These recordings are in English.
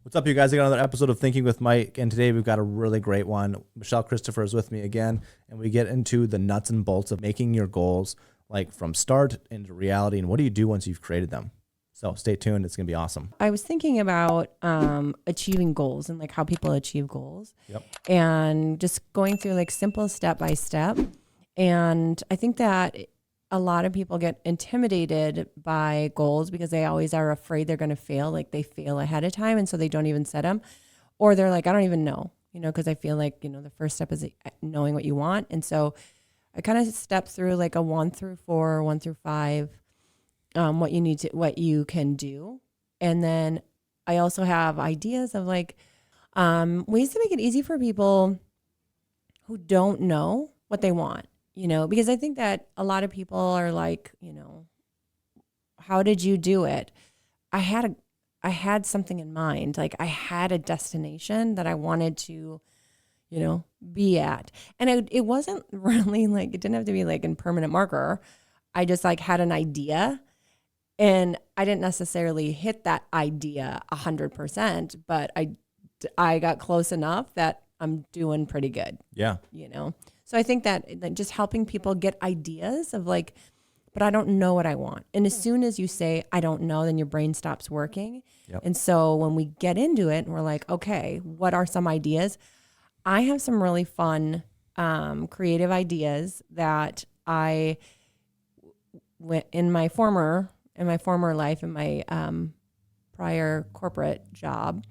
What's up, you guys? I got another episode of Thinking with Mike, and today we've got a really great one. Michelle Christopher is with me again, and we get into the nuts and bolts of making your goals, like from start into reality, and what do you do once you've created them? So stay tuned. It's going to be awesome. I was thinking about achieving goals and like how people achieve goals. Yep. And just going through like simple step by step. And I think that a lot of people get intimidated by goals because they always are afraid they're going to fail. Like they fail ahead of time. And so they don't even set them. Or they're like, I don't even know, because I feel like, the first step is knowing what you want. And so I kind of step through like a 1 through 4, 1 through 5, what you can do. And then I also have ideas of like ways to make it easy for people who don't know what they want, because I think that a lot of people are like, how did you do it? I had something in mind. Like I had a destination that I wanted to, be at. And it wasn't really like, it didn't have to be like in permanent marker. I just like had an idea. And I didn't necessarily hit that idea 100%, but I got close enough that I'm doing pretty good. Yeah. So I think that just helping people get ideas of like, but I don't know what I want. And as soon as you say, I don't know, then your brain stops working. Yep. And so when we get into it and we're like, okay, what are some ideas? I have some really fun, creative ideas that I went in my former life, in my prior corporate job,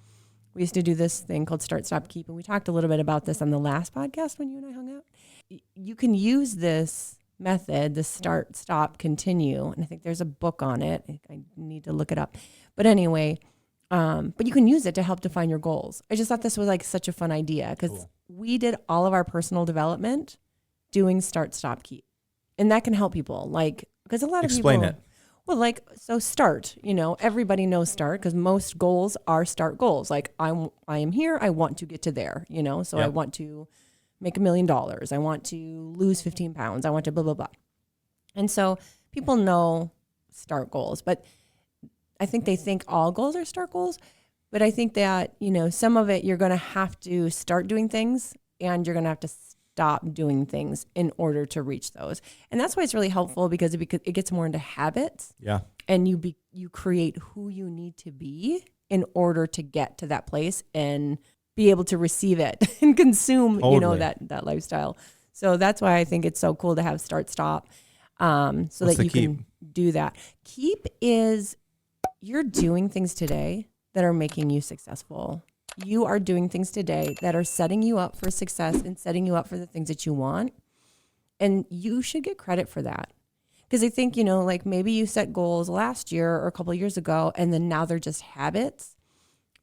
we used to do this thing called Start, Stop, Keep. And we talked a little bit about this on the last podcast when you and I hung out. You can use this method, the Start, Stop, Continue. And I think there's a book on it. I need to look it up. But anyway, but you can use it to help define your goals. I just thought this was like such a fun idea because we did all of our personal development doing Start, Stop, Keep. And that can help people. Like, because a lot of people... Explain it. Well, like, so START, everybody knows START because most goals are START goals. Like I am here. I want to get to there, so Yep. I want to make $1 million. I want to lose 15 pounds. I want to blah, blah, blah. And so people know START goals, but I think they think all goals are START goals. But I think that, some of it, you're going to have to start doing things and you're going to have to stop doing things in order to reach those. And that's why it's really helpful because it gets more into habits. Yeah. And you create who you need to be in order to get to that place and be able to receive it and consume, Totally. that lifestyle. So that's why I think it's so cool to have Start, Stop, so that you can do that. Keep is you're doing things today that are making you successful. You are doing things today that are setting you up for success and setting you up for the things that you want. And you should get credit for that. Because I think, like maybe you set goals last year or a couple of years ago, and then now they're just habits.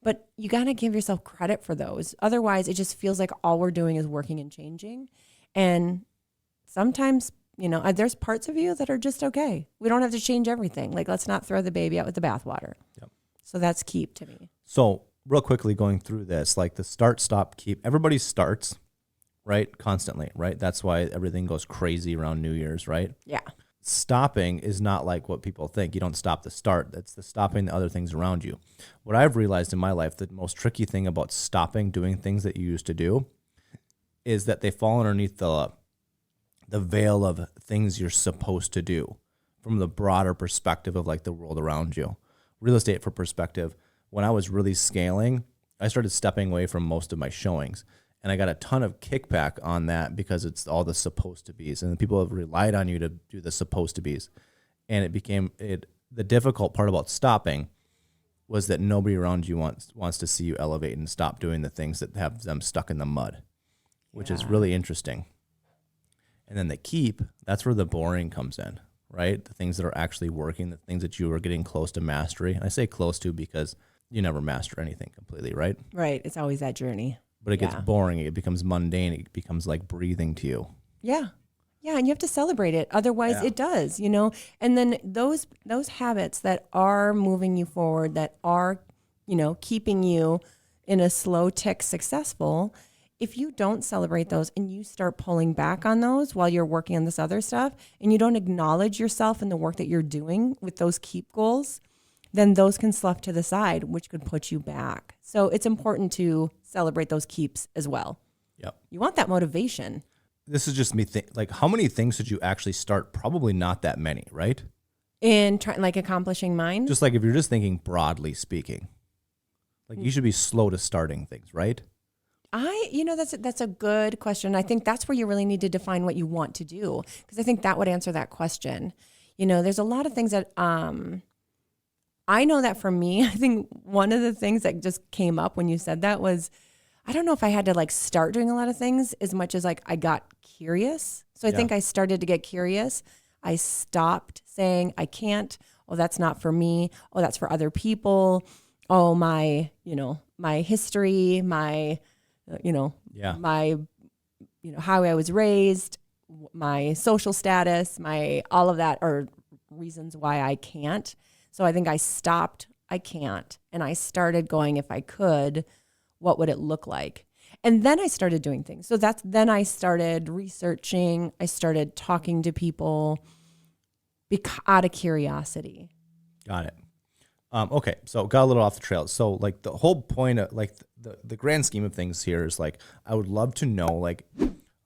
But you got to give yourself credit for those. Otherwise, it just feels like all we're doing is working and changing. And sometimes, there's parts of you that are just okay. We don't have to change everything. Like, let's not throw the baby out with the bathwater. Yep. So that's keep to me. So real quickly going through this, like the Start, Stop, Keep, everybody starts, right? Constantly, right? That's why everything goes crazy around New Year's, right? Yeah. Stopping is not like what people think. You don't stop the start. That's the stopping the other things around you. What I've realized in my life, the most tricky thing about stopping doing things that you used to do is that they fall underneath the veil of things you're supposed to do from the broader perspective of like the world around you. Real estate for perspective. When I was really scaling, I started stepping away from most of my showings. And I got a ton of kickback on that because it's all the supposed to be's. And people have relied on you to do the supposed to be's. And the difficult part about stopping was that nobody around you wants to see you elevate and stop doing the things that have them stuck in the mud, which is really interesting. And then the keep, that's where the boring comes in, right? The things that are actually working, the things that you are getting close to mastery. And I say close to because you never master anything completely, right? Right. It's always that journey. But it gets boring. It becomes mundane. It becomes like breathing to you. Yeah. Yeah. And you have to celebrate it. Otherwise it does, and then those habits that are moving you forward, that are, keeping you in a slow tick successful, if you don't celebrate those and you start pulling back on those while you're working on this other stuff and you don't acknowledge yourself and the work that you're doing with those keep goals, then those can slough to the side, which could put you back. So it's important to celebrate those keeps as well. Yep. You want that motivation. This is just me like how many things did you actually start? Probably not that many, right? In like accomplishing mine. Just like if you're just thinking broadly speaking, like you should be slow to starting things, right? That's a good question. I think that's where you really need to define what you want to do, because I think that would answer that question. There's a lot of things that I know that for me, I think one of the things that just came up when you said that was, I don't know if I had to like start doing a lot of things as much as like I got curious. So I think I started to get curious. I stopped saying I can't. Oh, that's not for me. Oh, that's for other people. Oh, my history, my how I was raised, my social status, my all of that are reasons why I can't. So I think I stopped I can't, and I started going, if I could, what would it look like? And then I started doing things. So then I started researching, I started talking to people out of curiosity. Got it. Okay, so got a little off the trail. So like the whole point of like the grand scheme of things here is like I would love to know like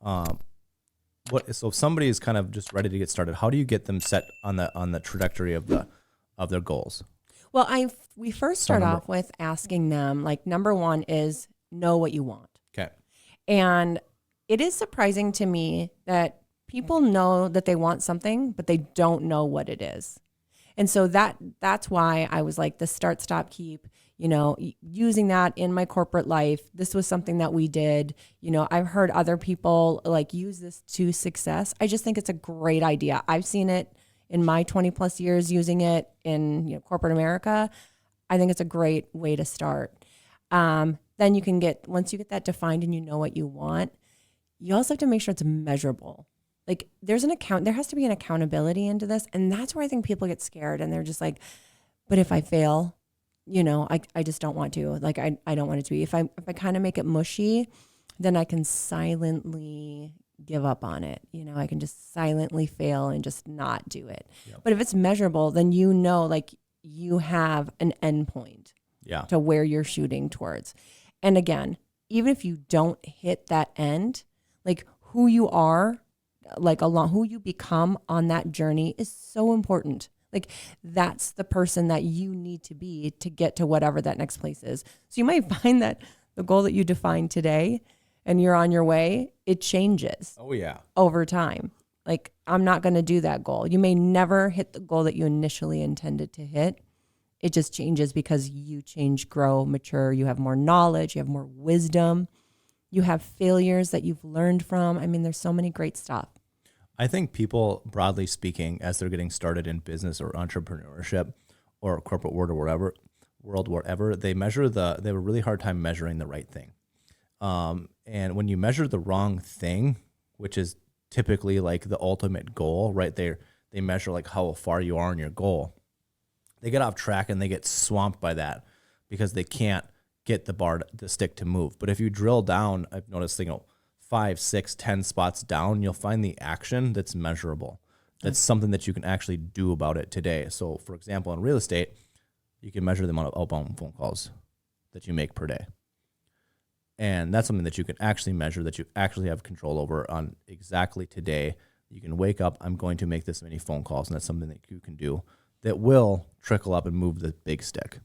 so if somebody is kind of just ready to get started, how do you get them set on the trajectory of their goals? Well, we first start off with asking them, like, number one is know what you want. Okay. And it is surprising to me that people know that they want something, but they don't know what it is. And so that's why I was like the start, stop, keep, using that in my corporate life. This was something that we did. I've heard other people like use this to success. I just think it's a great idea. I've seen it in my 20 plus years using it in corporate America. I think it's a great way to start. Then once you get that defined and you know what you want, you also have to make sure it's measurable. Like there has to be an accountability into this. And that's where I think people get scared and they're just like, but if I fail, I just don't want to. Like I don't want it to be. If I kind of make it mushy, then I can silently give up on it. I can just silently fail and just not do it. Yep. But if it's measurable, then like you have an end point to where you're shooting towards. And again, even if you don't hit that end, like who you are, like who you become on that journey is so important. Like that's the person that you need to be to get to whatever that next place is. So you might find that the goal that you defined today and you're on your way, it changes. Oh yeah. Over time. Like I'm not going to do that goal. You may never hit the goal that you initially intended to hit. It just changes because you change, grow, mature. You have more knowledge. You have more wisdom. You have failures that you've learned from. I mean, there's so many great stuff. I think people, broadly speaking, as they're getting started in business or entrepreneurship or corporate world or wherever, they have a really hard time measuring the right thing. And when you measure the wrong thing, which is typically like the ultimate goal, right there, they measure like how far you are in your goal. They get off track and they get swamped by that because they can't get the stick to move. But if you drill down, I've noticed, 5, 6, 10 spots down, you'll find the action that's measurable. That's something that you can actually do about it today. So for example, in real estate, you can measure the amount of outbound phone calls that you make per day. And that's something that you can actually measure, that you actually have control over on exactly today. You can wake up, I'm going to make this many phone calls, and that's something that you can do that will trickle up and move the big stick.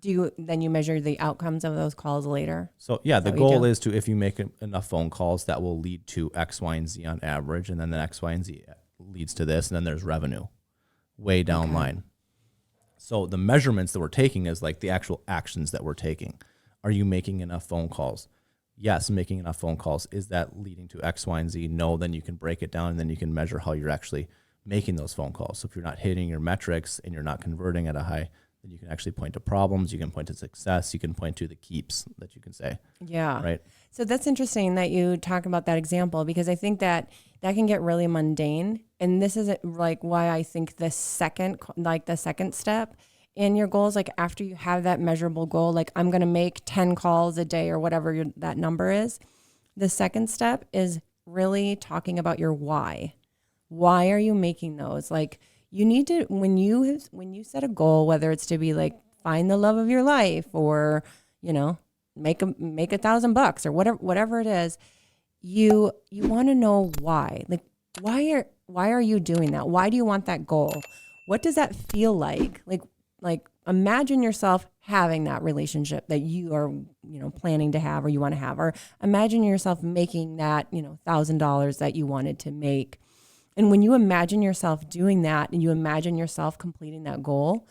Then you measure the outcomes of those calls later? So yeah, the goal is to, if you make enough phone calls, that will lead to X, Y, and Z on average, and then the X, Y, and Z leads to this, and then there's revenue way down line. So the measurements that we're taking is like the actual actions that we're taking. Are you making enough phone calls? Yes, making enough phone calls. Is that leading to X, Y, and Z? No, then you can break it down and then you can measure how you're actually making those phone calls. So if you're not hitting your metrics and you're not converting at a high, then you can actually point to problems, you can point to success, you can point to the keeps that you can say. Yeah. Right. So that's interesting that you talk about that example, because I think that can get really mundane. And this is like why I think the second step in your goals, like after you have that measurable goal, like I'm going to make 10 calls a day or whatever that number is. The second step is really talking about your why. Why are you making those? Like, you need to, when you set a goal, whether it's to be like, find the love of your life, or, you know, make $1,000 or whatever it is, you want to know why. Like, why are you doing that? Why do you want that goal? What does that feel like? Like imagine yourself having that relationship that you are, you know, planning to have or you want to have, or imagine yourself making that, you know, $1,000 that you wanted to make. And when you imagine yourself doing that and you imagine yourself completing that goal,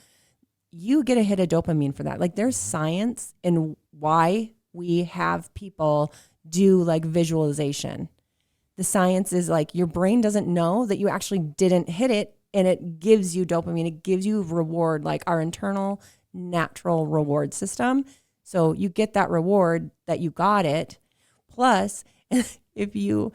you get a hit of dopamine for that. Like, there's science in why we have people do like visualization. The science is like, your brain doesn't know that you actually didn't hit it, and it gives you dopamine. It gives you reward, like our internal natural reward system. So you get that reward that you got it. Plus, if you're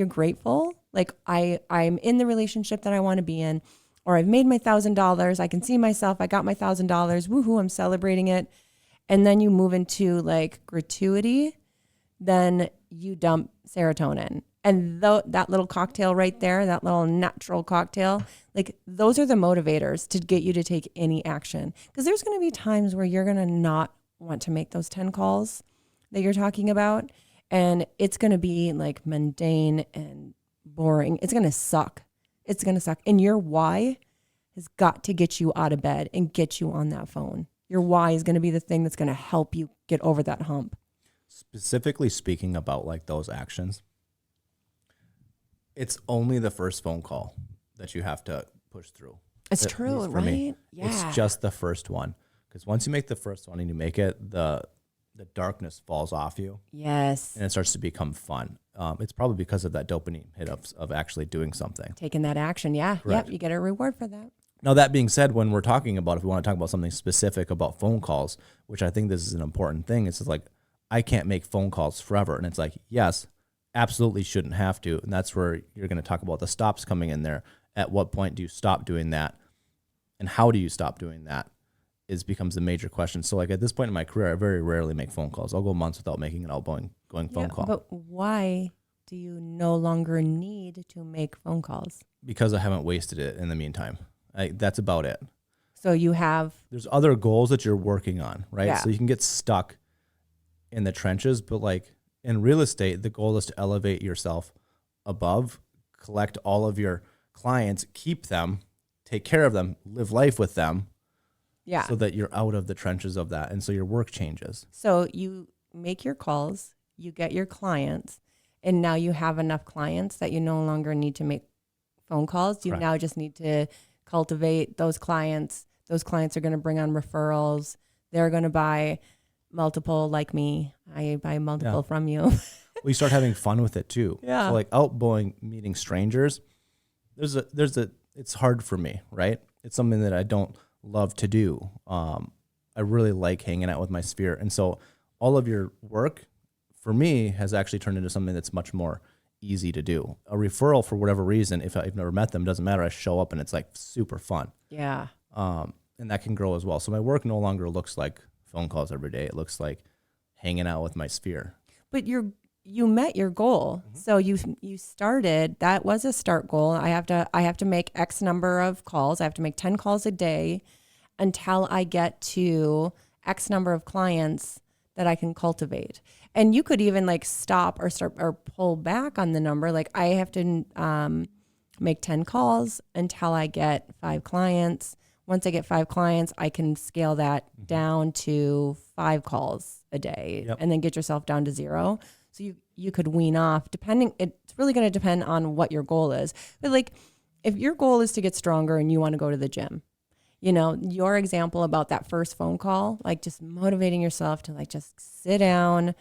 grateful, like I'm in the relationship that I want to be in, or I've made my $1,000, I can see myself, I got my $1,000, woohoo, I'm celebrating it. And then you move into like gratuity, then you dump serotonin. And that little cocktail right there, that little natural cocktail, like those are the motivators to get you to take any action. Because there's going to be times where you're going to not want to make those 10 calls that you're talking about. And it's going to be like mundane and boring. It's going to suck. It's going to suck. And your why has got to get you out of bed and get you on that phone. Your why is going to be the thing that's going to help you get over that hump. Specifically speaking about like those actions, it's only the first phone call that you have to push through. It's true, right? Me. Yeah. It's just the first one. Because once you make the first one and you make it, the darkness falls off you. Yes. And it starts to become fun. It's probably because of that dopamine hit of actually doing something. Taking that action. Yeah. Correct. Yep. You get a reward for that. Now, that being said, when we're talking about, if we want to talk about something specific about phone calls, which I think this is an important thing, it's just like, I can't make phone calls forever. And it's like, yes, absolutely shouldn't have to. And that's where you're going to talk about the stops coming in there. At what point do you stop doing that? And how do you stop doing that becomes the major question. So like at this point in my career, I very rarely make phone calls. I'll go months without making an outgoing phone call. But why do you no longer need to make phone calls? Because I haven't wasted it in the meantime. That's about it. So you have... There's other goals that you're working on, right? Yeah. So you can get stuck in the trenches, but like in real estate, the goal is to elevate yourself above, collect all of your clients, keep them, take care of them, live life with them. Yeah. So that you're out of the trenches of that. And so your work changes. So you make your calls, you get your clients, and now you have enough clients that you no longer need to make phone calls. You Correct. now just need to cultivate those clients. Those clients are going to bring on referrals. They're going to buy multiple, like me. I buy multiple from you. Well, you start having fun with it too. Yeah. So like outgoing, meeting strangers, it's hard for me, right? It's something that I don't love to do. I really like hanging out with my sphere. And so all of your work for me has actually turned into something that's much more easy to do. A referral, for whatever reason, if I've never met them, doesn't matter. I show up and it's like super fun. Yeah. And that can grow as well. So my work no longer looks like phone calls every day. It looks like hanging out with my sphere. But you met your goal. Mm-hmm. So you started, that was a start goal. I have to make X number of calls. I have to make 10 calls a day until I get to X number of clients that I can cultivate. And you could even like stop or start or pull back on the number. Like I have to make 10 calls until I get 5 clients. Once I get 5 clients, I can scale that down to 5 calls a day and then get yourself down to 0. So you could wean off depending. It's really going to depend on what your goal is. But like if your goal is to get stronger and you want to go to the gym, you know, your example about that first phone call, like just motivating yourself to like just sit down,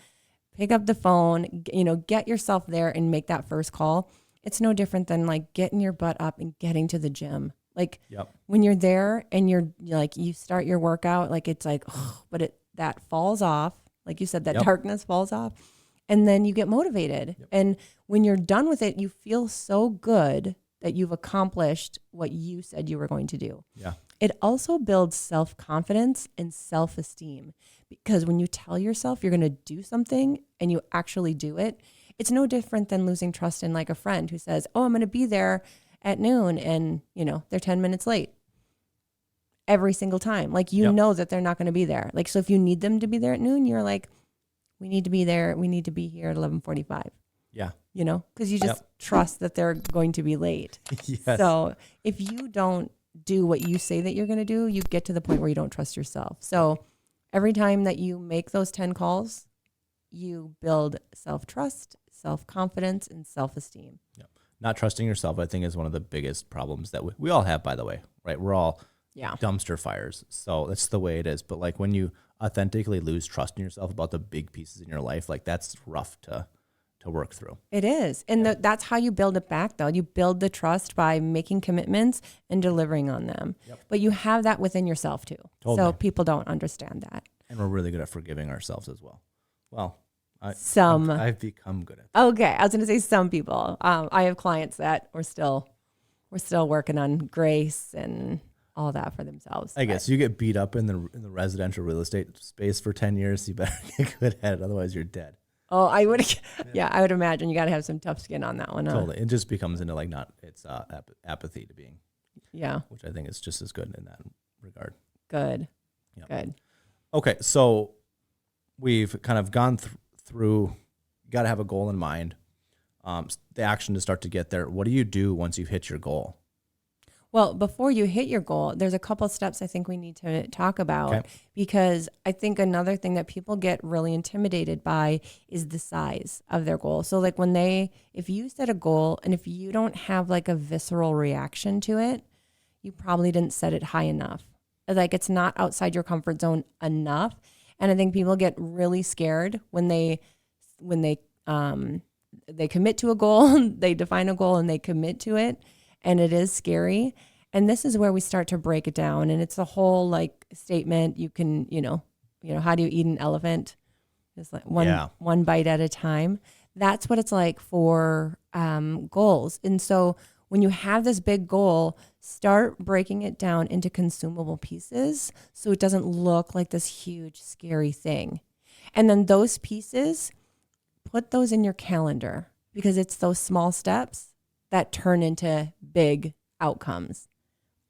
pick up the phone, you know, get yourself there and make that first call. It's no different than like getting your butt up and getting to the gym. Like when you're there and you're like, you start your workout, like it's like, but that falls off. Like you said, that darkness falls off and then you get motivated. And when you're done with it, you feel so good that you've accomplished what you said you were going to do. Yeah. It also builds self-confidence and self-esteem because when you tell yourself you're going to do something and you actually do it, it's no different than losing trust in like a friend who says, oh, I'm going to be there at noon and, they're 10 minutes late every single time. Like, Yep. know that they're not going to be there. Like, so if you need them to be there at noon, you're like, we need to be there. We need to be here at 11:45, Yeah. because you just trust that they're going to be late. Yes. So if you don't do what you say that you're going to do, you get to the point where you don't trust yourself. So every time that you make those 10 calls, you build self-trust, self-confidence, and self-esteem. Yep. Not trusting yourself, I think, is one of the biggest problems that we all have, by the way, right? We're all dumpster fires. So that's the way it is. But like when you authentically lose trust in yourself about the big pieces in your life, like that's rough to work through. It is. And that's how you build it back, though. You build the trust by making commitments and delivering on them. Yep. But you have that within yourself, too. Totally. So people don't understand that. And we're really good at forgiving ourselves as well. Well, I've become good at that. Okay. I was going to say some people. I have clients that we're still working on grace and all that for themselves. I guess you get beat up in the residential real estate space for 10 years, you better get good at it. Otherwise you're dead. Oh, I would. Yeah, I would imagine you got to have some tough skin on that one. Totally. It just becomes into like apathy to being. Yeah. Which I think is just as good in that regard. Good. Yep. Good. Okay. So we've kind of gone through, you got to have a goal in mind. The action to start to get there. What do you do once you've hit your goal? Well, before you hit your goal, there's a couple steps I think we need to talk about, because I think another thing that people get really intimidated by is the size of their goal. So like if you set a goal and if you don't have like a visceral reaction to it, you probably didn't set it high enough. Like it's not outside your comfort zone enough. And I think people get really scared when they commit to a goal, they define a goal and they commit to it. And it is scary. And this is where we start to break it down. And it's a whole like statement. You can, how do you eat an elephant? It's like one bite at a time. That's what it's like for goals. And so when you have this big goal, start breaking it down into consumable pieces so it doesn't look like this huge, scary thing. And then those pieces, put those in your calendar, because it's those small steps that turn into big outcomes.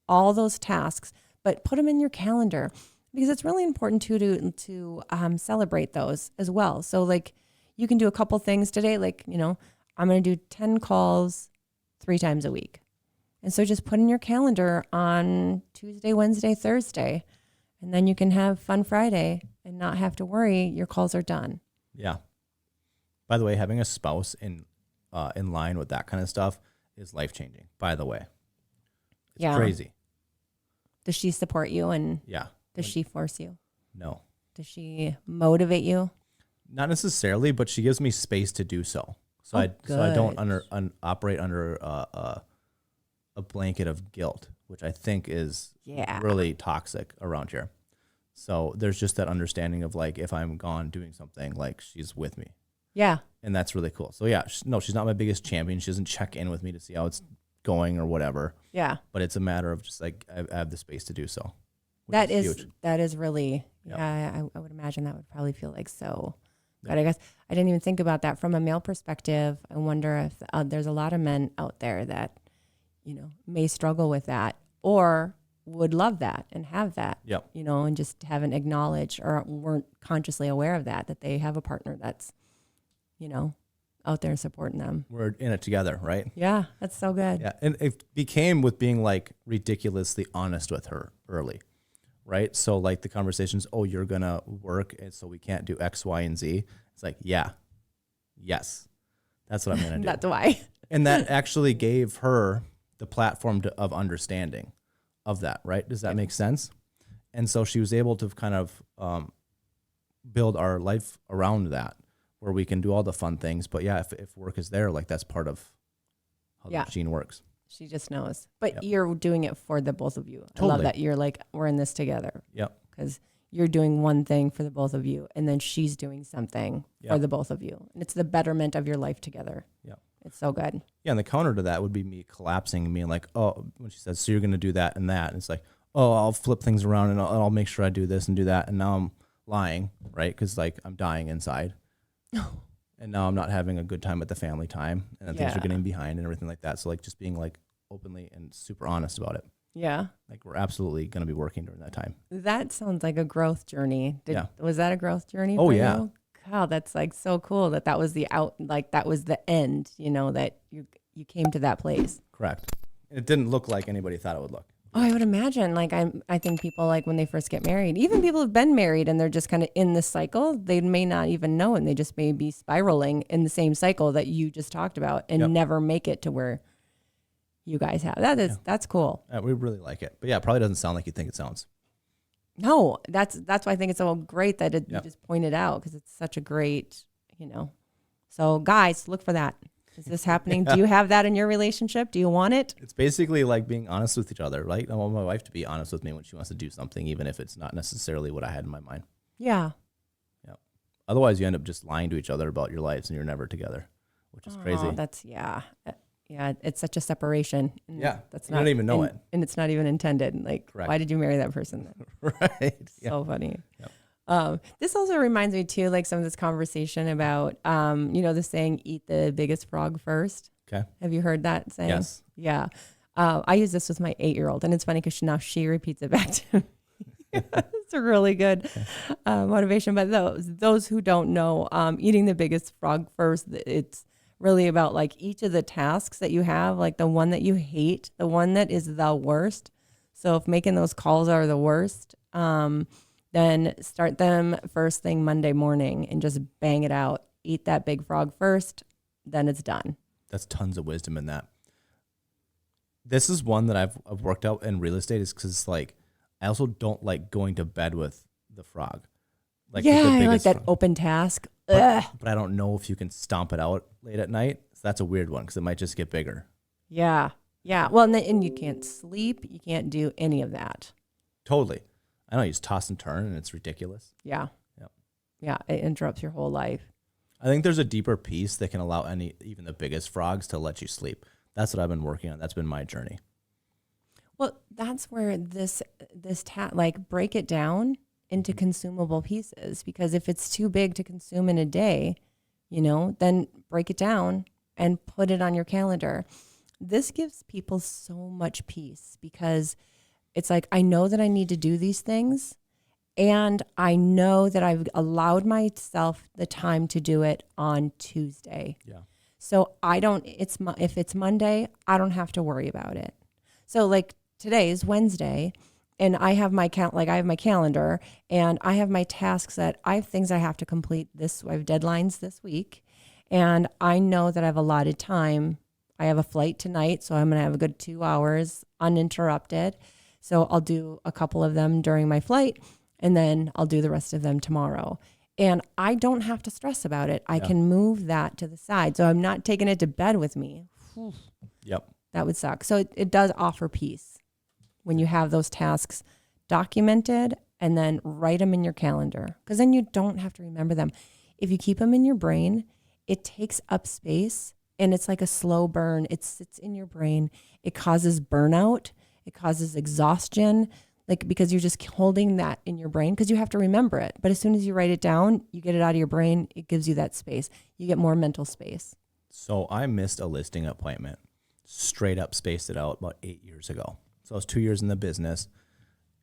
All those tasks, but put them in your calendar, because it's really important to celebrate those as well. So like you can do a couple things today, like, I'm going to do 10 calls 3 times a week. And so just put in your calendar on Tuesday, Wednesday, Thursday, and then you can have fun Friday and not have to worry your calls are done. Yeah. By the way, having a spouse in line with that kind of stuff is life-changing, by the way. It's crazy. Does she support you and yeah. Does she force you? No. Does she motivate you? Not necessarily, but she gives me space to do so. So I don't operate under a blanket of guilt, which I think is really toxic around here. So there's just that understanding of like, if I'm gone doing something, like she's with me. Yeah. And that's really cool. So yeah, she's not my biggest champion. She doesn't check in with me to see how it's going or whatever. Yeah. But it's a matter of just like, I have the space to do so. That is really, I would imagine that would probably feel like so. But I guess I didn't even think about that from a male perspective. I wonder if there's a lot of men out there that, may struggle with that or would love that and have that, and just haven't acknowledged or weren't consciously aware of that they have a partner that's, out there supporting them. We're in it together, right? Yeah, that's so good. Yeah, and it became with being like ridiculously honest with her early, right? So like the conversations, oh, you're going to work and so we can't do X, Y, and Z. It's like, yes, that's what I'm going to do. That's why. And that actually gave her the platform of understanding of that, right? Does that make sense? And so she was able to kind of build our life around that, where we can do all the fun things. But yeah, if work is there, like that's part of how the machine works. She just knows. But you're doing it for the both of you. Totally. I love that you're like, we're in this together. Yep. Because you're doing one thing for the both of you, and then she's doing something for the both of you. And it's the betterment of your life together. Yeah. It's so good. Yeah, and the counter to that would be me collapsing and being like, oh, when she says, so you're going to do that and that. And it's like, oh, I'll flip things around and I'll make sure I do this and do that. And now I'm lying, right? Because like I'm dying inside. And now I'm not having a good time at the family time. And then things are getting behind and everything like that. So like just being like openly and super honest about it. Yeah. Like we're absolutely going to be working during that time. That sounds like a growth journey. Was that a growth journey Oh, for yeah. you? God, that's like so cool that was the that was the end, that you came to that place. Correct. And it didn't look like anybody thought it would look. Oh, I would imagine. Like I think people like when they first get married, even people who've been married and they're just kind of in this cycle, they may not even know, and they just may be spiraling in the same cycle that you just talked about and never make it to where you guys have. That's cool. We really like it. But yeah, it probably doesn't sound like you think it sounds. No, that's why I think it's so great that you just pointed out, because it's such a great, So guys, look for that. Is this happening? Do you have that in your relationship? Do you want it? It's basically like being honest with each other, right? I want my wife to be honest with me when she wants to do something, even if it's not necessarily what I had in my mind. Yeah. Yeah. Otherwise, you end up just lying to each other about your lives, and you're never together, which is crazy. Yeah, it's such a separation. Yeah, that's you don't even know it, and it's not even intended. Like, correct. Why did you marry that person? Right. So funny. Yep. This also reminds me too, like some of this conversation about, the saying, "Eat the biggest frog first." Okay. Have you heard that saying? Yes. Yeah. I use this with my 8-year-old, and it's funny because now she repeats it back to me. It's a really good motivation. But those who don't know, eating the biggest frog first, it's really about like each of the tasks that you have, like the one that you hate, the one that is the worst. So if making those calls are the worst, then start them first thing Monday morning and just bang it out. Eat that big frog first, then it's done. That's tons of wisdom in that. This is one that I've worked out in real estate, is because it's like, I also don't like going to bed with the frog. Like I like that frog. Open task. But I don't know if you can stomp it out late at night. So that's a weird one, because it might just get bigger. Yeah. Yeah. Well, and you can't sleep. You can't do any of that. Totally. I know, you just toss and turn, and it's ridiculous. Yeah. Yep. Yeah. It interrupts your whole life. I think there's a deeper piece that can allow even the biggest frogs to let you sleep. That's what I've been working on. That's been my journey. Well, that's where like break it down into consumable pieces, because if it's too big to consume in a day, then break it down and put it on your calendar. This gives people so much peace, because it's like, I know that I need to do these things, and I know that I've allowed myself the time to do it on Tuesday. Yeah. So if it's Monday, I don't have to worry about it. So like today is Wednesday, and I have my I have my calendar, and I have my tasks that I have things I have to complete I have deadlines this week, and I know that I've allotted time. I have a flight tonight, so I'm going to have a good 2 hours uninterrupted. So I'll do a couple of them during my flight, and then I'll do the rest of them tomorrow. And I don't have to stress about it. I can move that to the side. So I'm not taking it to bed with me. Yep. That would suck. So it does offer peace when you have those tasks documented and then write them in your calendar, because then you don't have to remember them. If you keep them in your brain, it takes up space, and it's like a slow burn. It sits in your brain. It causes burnout. It causes exhaustion, because you're just holding that in your brain, because you have to remember it. But as soon as you write it down, you get it out of your brain. It gives you that space. You get more mental space. So I missed a listing appointment, straight up spaced it out about 8 years ago. So I was 2 years in the business,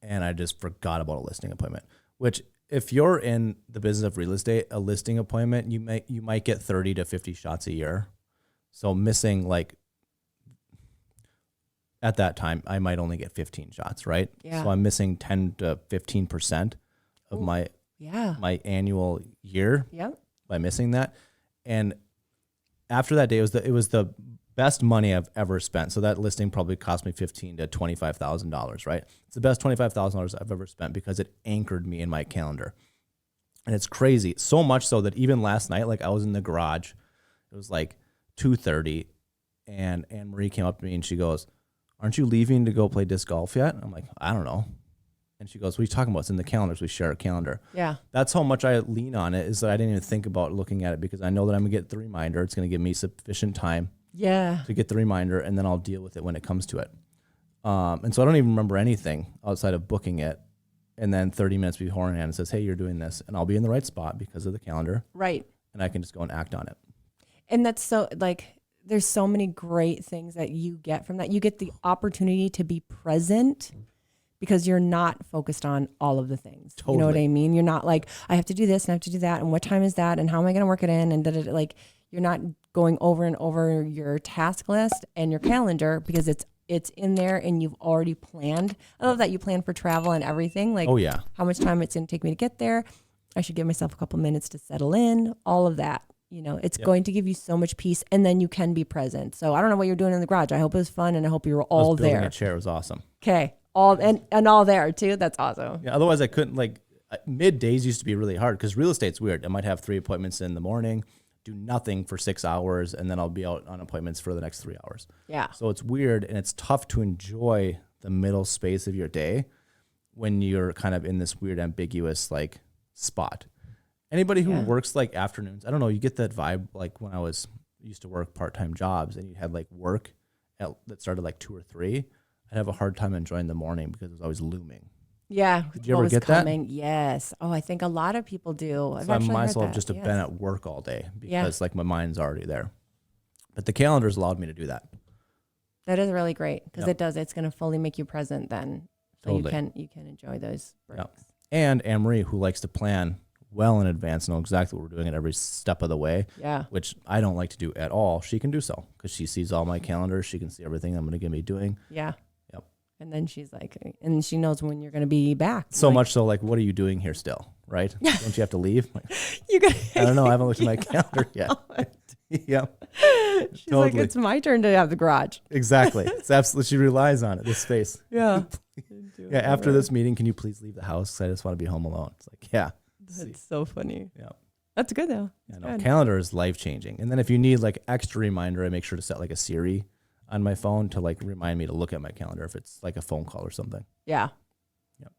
and I just forgot about a listing appointment, which if you're in the business of real estate, a listing appointment, you might get 30 to 50 shots a year. So missing, like, at that time, I might only get 15 shots, right? Yeah. So I'm missing 10 to 15% of my annual year by missing that. And after that day, it was the best money I've ever spent. So that listing probably cost me $15,000 to $25,000, right? It's the best $25,000 I've ever spent, because it anchored me in my calendar. And it's crazy. So much so that even last night, like, I was in the garage. It was like 2:30, and Anne Marie came up to me and she goes, "Aren't you leaving to go play disc golf yet?" I'm like, "I don't know." And she goes, "What are you talking about? It's in the calendars. We share a calendar." Yeah. That's how much I lean on it, is that I didn't even think about looking at it, because I know that I'm going to get the reminder. It's going to give me sufficient time to get the reminder, and then I'll deal with it when it comes to it. And so I don't even remember anything outside of booking it. And then 30 minutes beforehand, it says, "Hey, you're doing this." And I'll be in the right spot because of the calendar. Right. And I can just go and act on it. And that's so, like, there's so many great things that you get from that. You get the opportunity to be present because you're not focused on all of the things. Totally. You know what I mean? You're not like, I have to do this and I have to do that. And what time is that? And how am I going to work it in? And like, you're not going over and over your task list and your calendar because it's in there and you've already planned. I love that you plan for travel and everything. Like, Oh yeah. how much time it's going to take me to get there. I should give myself a couple minutes to settle in, all of that. You know, it's going to give you so much peace, and then you can be present. So I don't know what you're doing in the garage. I hope it was fun, and I hope you were I was all building there. a chair. It was awesome. Okay, all and all there too. That's awesome. Yeah. Otherwise, I couldn't like middays used to be really hard because real estate's weird. I might have 3 appointments in the morning, do nothing for 6 hours, and then I'll be out on appointments for the next 3 hours. Yeah. So it's weird, and it's tough to enjoy the middle space of your day when you're kind of in this weird ambiguous like spot. Anybody who works like afternoons, I don't know, you get that vibe like when I used to work part-time jobs and you had like work that started like 2 or 3. I'd have a hard time enjoying the morning because it was always looming. Yeah. Did you ever get that? Yes. Oh, I think a lot of people do. So I might as well have just have been at work all day because like my mind's already there. But the calendar's allowed me to do that. That is really great because it's going to fully make you present then. So Totally. you can enjoy those breaks. Yep. And Anne-Marie, who likes to plan well in advance, know exactly what we're doing at every step of the way. Yeah. Which I don't like to do at all. She can do so because she sees all my calendars. She can see everything I'm going to be doing. Yeah. Yep. And then she's like, and she knows when you're going to be back. So much so, like, what are you doing here still? Right? Don't you have to leave? Like, You got. I don't know. I haven't looked at my calendar yet. Yep. She's like, it's my turn to have the garage. Exactly. It's absolutely. She relies on it. This space. Yeah. Yeah. After this meeting, can you please leave the house? 'Cause I just want to be home alone. It's like, yeah. That's so funny. Yeah. That's good though. Yeah, That's no, good. calendar is life changing. And then if you need like extra reminder, I make sure to set like a Siri on my phone to like remind me to look at my calendar if it's like a phone call or something. Yeah. Yep.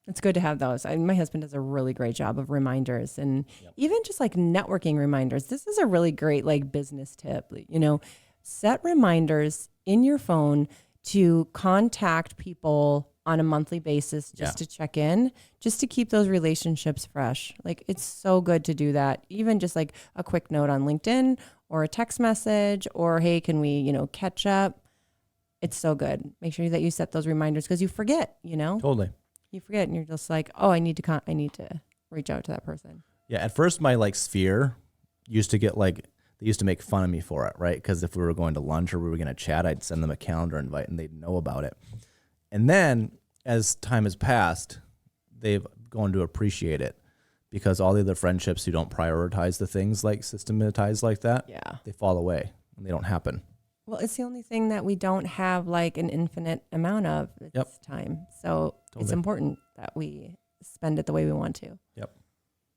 It's good to have those. My husband does a really great job of reminders and even just like networking reminders. This is a really great like business tip. You know, set reminders in your phone to contact people on a monthly basis just to check in, just to keep those relationships fresh. Like it's so good to do that. Even just like a quick note on LinkedIn or a text message or, hey, can we, catch up? It's so good. Make sure that you set those reminders because you forget, Totally. you forget and you're just like, oh, I need to reach out to that person. Yeah. At first, my like sphere used to get like, they used to make fun of me for it, right? Because if we were going to lunch or we were going to chat, I'd send them a calendar invite and they'd know about it. And then as time has passed, they've gone to appreciate it because all the other friendships who don't prioritize the things like systematized like that, they fall away and they don't happen. Well, it's the only thing that we don't have like an infinite amount of. It's time. So it's important that we spend it the way we want to. Yep.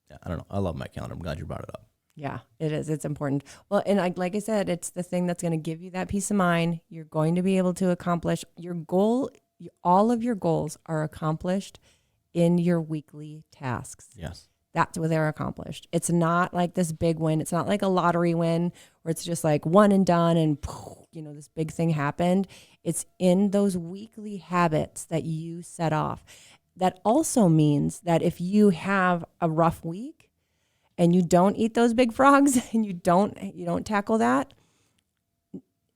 Yeah, I don't know. I love my calendar. I'm glad you brought it up. Yeah, it is. It's important. Well, and like I said, it's the thing that's going to give you that peace of mind. You're going to be able to accomplish your goal. All of your goals are accomplished in your weekly tasks. Yes. That's where they're accomplished. It's not like this big win. It's not like a lottery win where it's just like one and done and, this big thing happened. It's in those weekly habits that you set off. That also means that if you have a rough week and you don't eat those big frogs and you don't tackle that,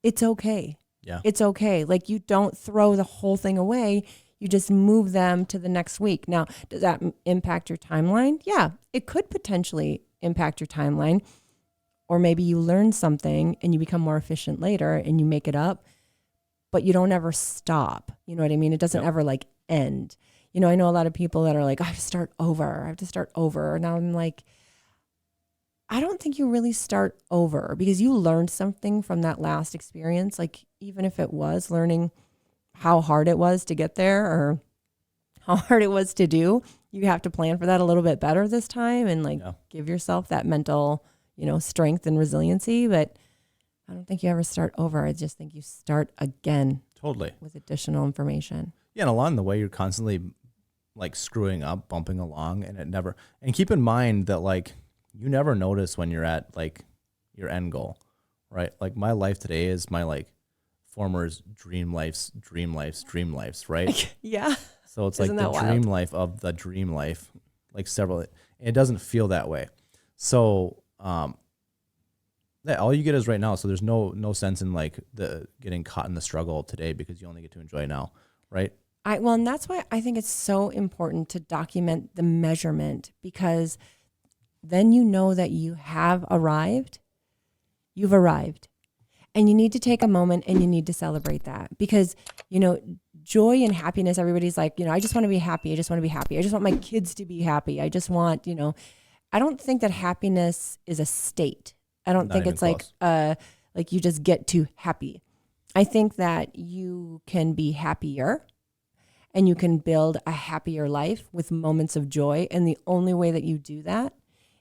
it's okay. Yeah. It's okay. Like you don't throw the whole thing away. You just move them to the next week. Now, does that impact your timeline? Yeah, it could potentially impact your timeline. Or maybe you learn something and you become more efficient later and you make it up, but you don't ever stop. You know what I mean? It doesn't ever like end. I know a lot of people that are like, I have to start over. Now I'm like, I don't think you really start over because you learned something from that last experience. Like even if it was learning how hard it was to get there or how hard it was to do, you have to plan for that a little bit better this time and give yourself that mental, strength and resiliency. But I don't think you ever start over. I just think you start again. Totally. With additional information. Yeah. And along the way, you're constantly like screwing up, bumping along and keep in mind that like, you never notice when you're at like your end goal, right? Like my life today is my like former's dream life, right? Yeah. So it's like the dream life of the dream life, like several, and it doesn't feel that way. So Yeah, all you get is right now. So there's no sense in like the getting caught in the struggle of today because you only get to enjoy now, right? Well, and that's why I think it's so important to document the measurement, because then you know that you have arrived. You've arrived. And you need to take a moment and you need to celebrate that, because, joy and happiness, everybody's like, I just want to be happy. I just want to be happy. I just want my kids to be happy. I just want, I don't think that happiness is a state. I don't Not think even it's close. like you just get to happy. I think that you can be happier and you can build a happier life with moments of joy. And the only way that you do that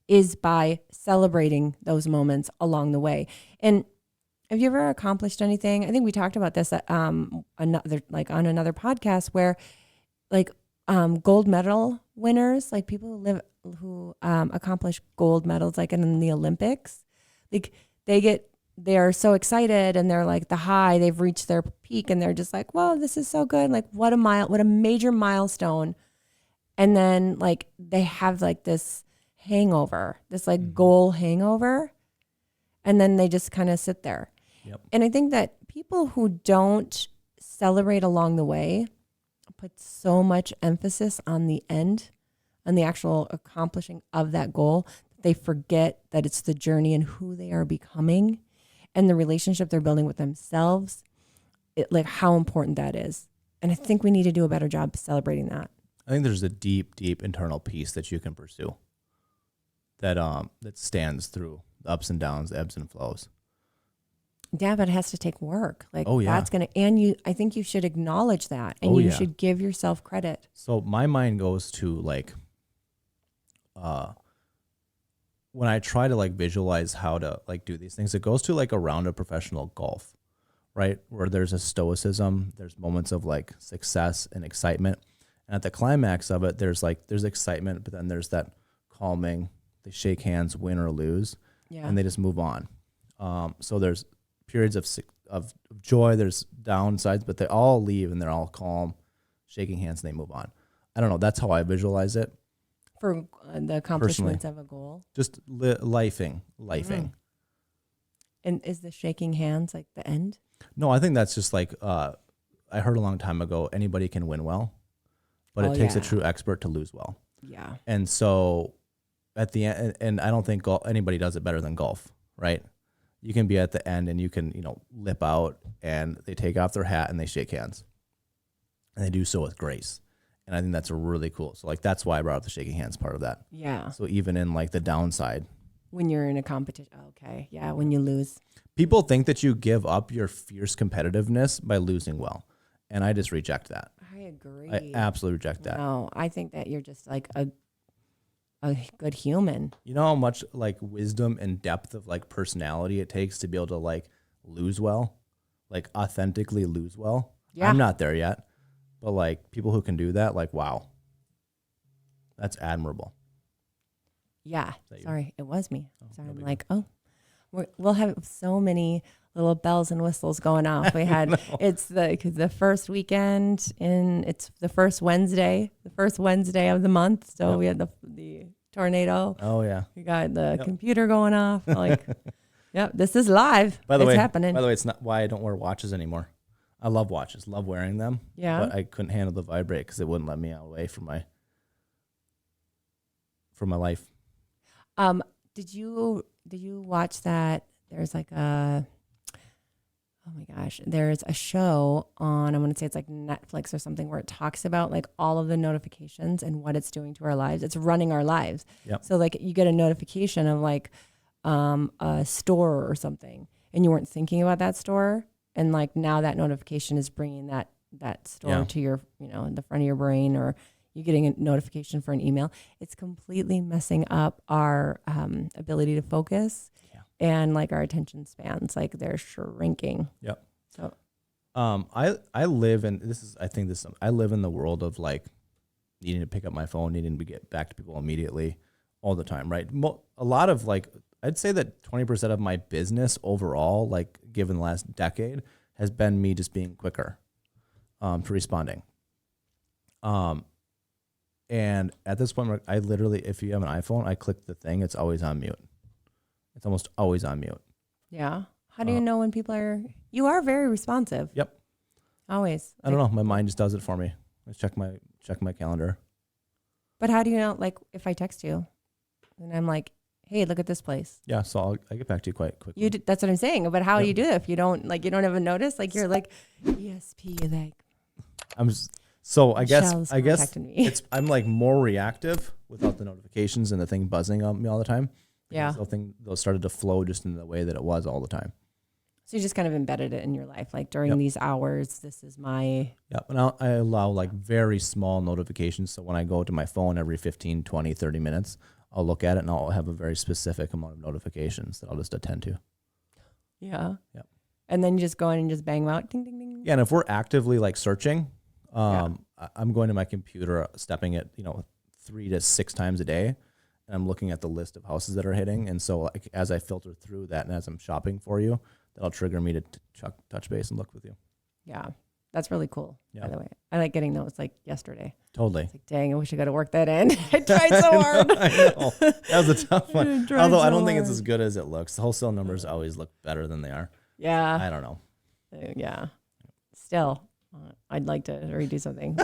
is by celebrating those moments along the way. And have you ever accomplished anything? I think we talked about this on another podcast where gold medal winners, like people who accomplish gold medals, like in the Olympics, like they're so excited and they're like they've reached their peak and they're just like, whoa, this is so good. Like what a major milestone. And then like they have like this hangover, this like goal hangover. And then they just kind of sit there. Yep. And I think that people who don't celebrate along the way put so much emphasis on the end, on the actual accomplishing of that goal, that they forget that it's the journey and who they are becoming and the relationship they're building with themselves, like how important that is. And I think we need to do a better job celebrating that. I think there's a deep, deep internal peace that you can pursue that stands through the ups and downs, the ebbs and flows. Yeah, but it has to take work. Like that's going to, and I think you should acknowledge that and you should give yourself credit. So my mind goes to like, when I try to like visualize how to like do these things, it goes to like a round of professional golf, right? Where there's a stoicism, there's moments of like success and excitement. And at the climax of it, there's excitement, but then there's that calming, they shake hands, win or lose, and they just move on. So there's periods of joy, there's downsides, but they all leave and they're all calm, shaking hands, and they move on. I don't know. That's how I visualize it. For the accomplishments of a goal. Just lifing. And is the shaking hands like the end? No, I think that's just like, I heard a long time ago, anybody can win well, but it takes a true expert to lose well. Yeah. And so at the end, and I don't think anybody does it better than golf, right? You can be at the end and you can, lip out and they take off their hat and they shake hands. And they do so with grace. And I think that's really cool. So like, that's why I brought up the shaking hands part of that. Yeah. So even in like the downside. When you're in a competition. Okay. Yeah. When you lose. People think that you give up your fierce competitiveness by losing well. And I just reject that. I agree. I absolutely reject that. No, I think that you're just like a good human. You know how much like wisdom and depth of like personality it takes to be able to like lose well, like authentically lose well. Yeah. I'm not there yet, but like people who can do that, like, wow, that's admirable. Yeah. Sorry, it was me. Sorry, I'm like, we'll have so many little bells and whistles going off. We had it's the first weekend it's the first Wednesday of the month. So we had the tornado. Oh yeah. We got the computer going off. Like, this is live. It's happening. By the way, it's not why I don't wear watches anymore. I love watches, love wearing them. Yeah. But I couldn't handle the vibrate because it wouldn't let me away from my life. Did you watch that? There's like there's a show on, I want to say it's like Netflix or something, where it talks about like all of the notifications and what it's doing to our lives. It's running our lives. Yep. So like you get a notification of like a store or something and you weren't thinking about that store. And like now that notification is bringing that store to your, in the front of your brain, or you're getting a notification for an email. It's completely messing up our ability to focus. And like our attention spans, like they're shrinking. Yep. So, I live in I live in the world of like needing to pick up my phone, needing to get back to people immediately all the time, right? A lot of like, I'd say that 20% of my business overall, like given the last decade, has been me just being quicker to responding. And at this point, I literally, if you have an iPhone, I click the thing, it's always on mute. It's almost always on mute. Yeah. How do you know when people you are very responsive. Yep. Always. I don't know. My mind just does it for me. I check my calendar. But how do you know, like, if I text you and I'm like, hey, look at this place. Yeah. So I get back to you quite quickly. That's what I'm saying. But how do Yep. you do that if you don't even notice? Like, you're like, ESP, like, I Michelle's guess contacting me. I'm like more reactive without the notifications and the thing buzzing on me all the time. Yeah. Those started to flow just in the way that it was all the time. So you just kind of embedded it in your life. Like during Yep. these hours, this is my, Yeah. And I allow like very small notifications. So when I go to my phone every 15, 20, 30 minutes, I'll look at it and I'll have a very specific amount of notifications that I'll just attend to. yeah. Yep. And then you just go in and just bang them out. Ding, ding, ding. Yeah. And if we're actively like searching, I'm going to my computer, stepping it, 3 to 6 times a day. And I'm looking at the list of houses that are hitting. And so like, as I filter through that and as I'm shopping for you, that'll trigger me to touch base and look with you. Yeah. That's really cool, Yeah. by the way. I like getting those like yesterday. Totally. It's like, dang, I wish I could have worked that in. I tried so hard. I know. That was a tough one. tried Although I so don't think it's hard. as good as it looks. The wholesale numbers always look better than they are. Yeah. I don't know. Yeah. Still, I'd like to redo something.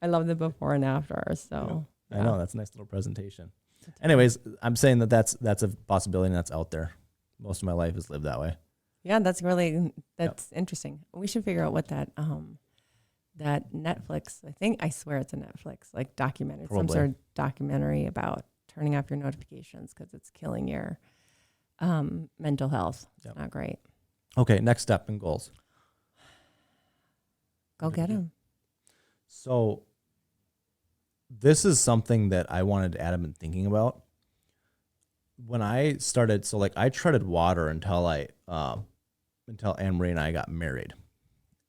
I love the before and after. So I know. That's a nice little presentation. Anyways, I'm saying that's a possibility and that's out there. Most of my life is lived that way. yeah, that's interesting. We should figure out what that Netflix, I swear it's a Netflix like documentary, some Probably. sort of documentary about turning off your notifications because it's killing your mental health. It's Yep. not great. Okay. Next step in goals. Go get them. So this is something that I wanted to add. I've been thinking about when I started. So like I treaded water until Anne-Marie and I got married,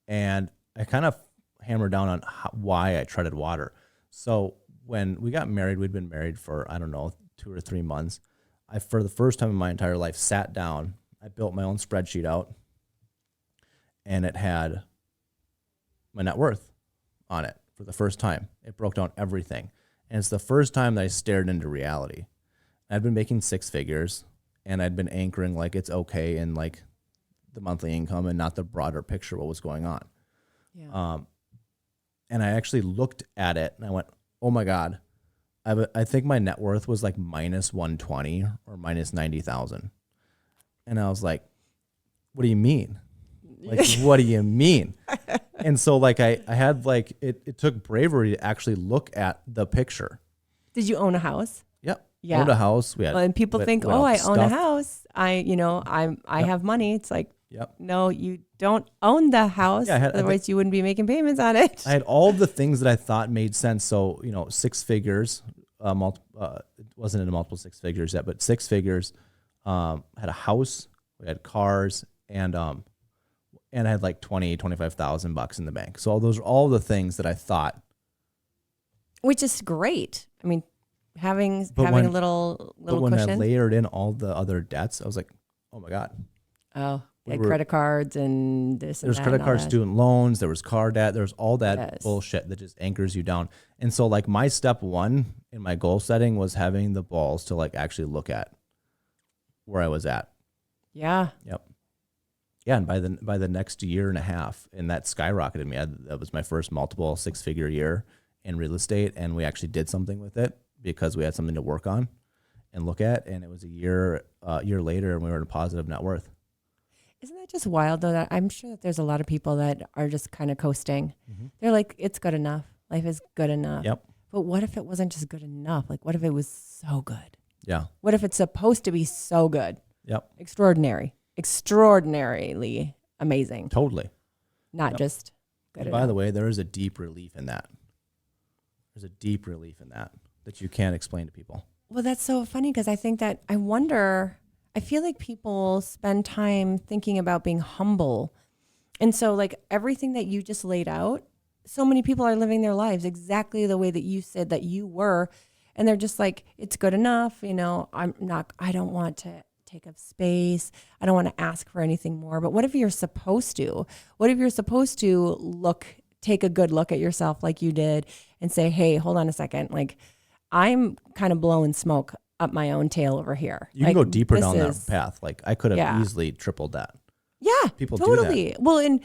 and I kind of hammered down on why I treaded water. So when we got married, we'd been married for, I don't know, 2 or 3 months. I, for the first time in my entire life, sat down. I built my own spreadsheet out, and it had my net worth on it for the first time. It broke down everything. And it's the first time that I stared into reality. I'd been making 6 figures, and I'd been anchoring like it's okay in like the monthly income and not the broader picture of what was going on. Yeah. And I actually looked at it and I went, oh my God, I think my net worth was like minus 120 or minus 90,000. And I was like, what do you mean? Like, what do you mean? And so like I had like, it took bravery to actually look at the picture. Did you own a house? Yep. Yeah. Owned a house. We had, Well, and people think, we had all I the own a stuff. house. I have money. It's like, Yep. no, you don't own the house. Yeah, I had- Otherwise, you wouldn't be making payments on it. I had all the things that I thought made sense. So, 6 figures, it wasn't in multiple 6 figures yet, but 6 figures, had a house, we had cars, and I had like $25,000 in the bank. So those are all the things that I thought. Which is great. I mean, having But a when- little But when I cushion. layered in all the other debts, I was like, oh my God. Oh, we like were- credit cards and this and There's that. credit and all cards, that. student loans, there was car debt, there's all that Yes. bullshit that just anchors you down. And so like my step 1 in my goal setting was having the balls to like actually look at where I was at. Yeah. Yep. Yeah, and by the next year and a half, and that skyrocketed me. That was my first multiple 6-figure year in real estate, and we actually did something with it because we had something to work on and look at. And it was a year later, and we were in a positive net worth. Isn't that just wild though? That I'm sure that there's a lot of people that are just kind of coasting. They're like, it's good enough. Life is good enough. Yep. But what if it wasn't just good enough? Like, what if it was so good? Yeah. What if it's supposed to be so good? Yep. Extraordinarily amazing, Totally. not just good And enough. by the way, there is a deep relief in that. There's a deep relief in that you can't explain to people. Well, that's so funny because I feel like people spend time thinking about being humble. And so like everything that you just laid out, so many people are living their lives exactly the way that you said that you were. And they're just like, it's good enough. I don't want to take up space. I don't want to ask for anything more. But what if you're supposed to? What if you're supposed to take a good look at yourself like you did and say, hey, hold on a second. Like I'm kind of blowing smoke up my own tail over here. You can go deeper this down that is- path. Like I could have Yeah. easily tripled that. Yeah, People do totally. Well,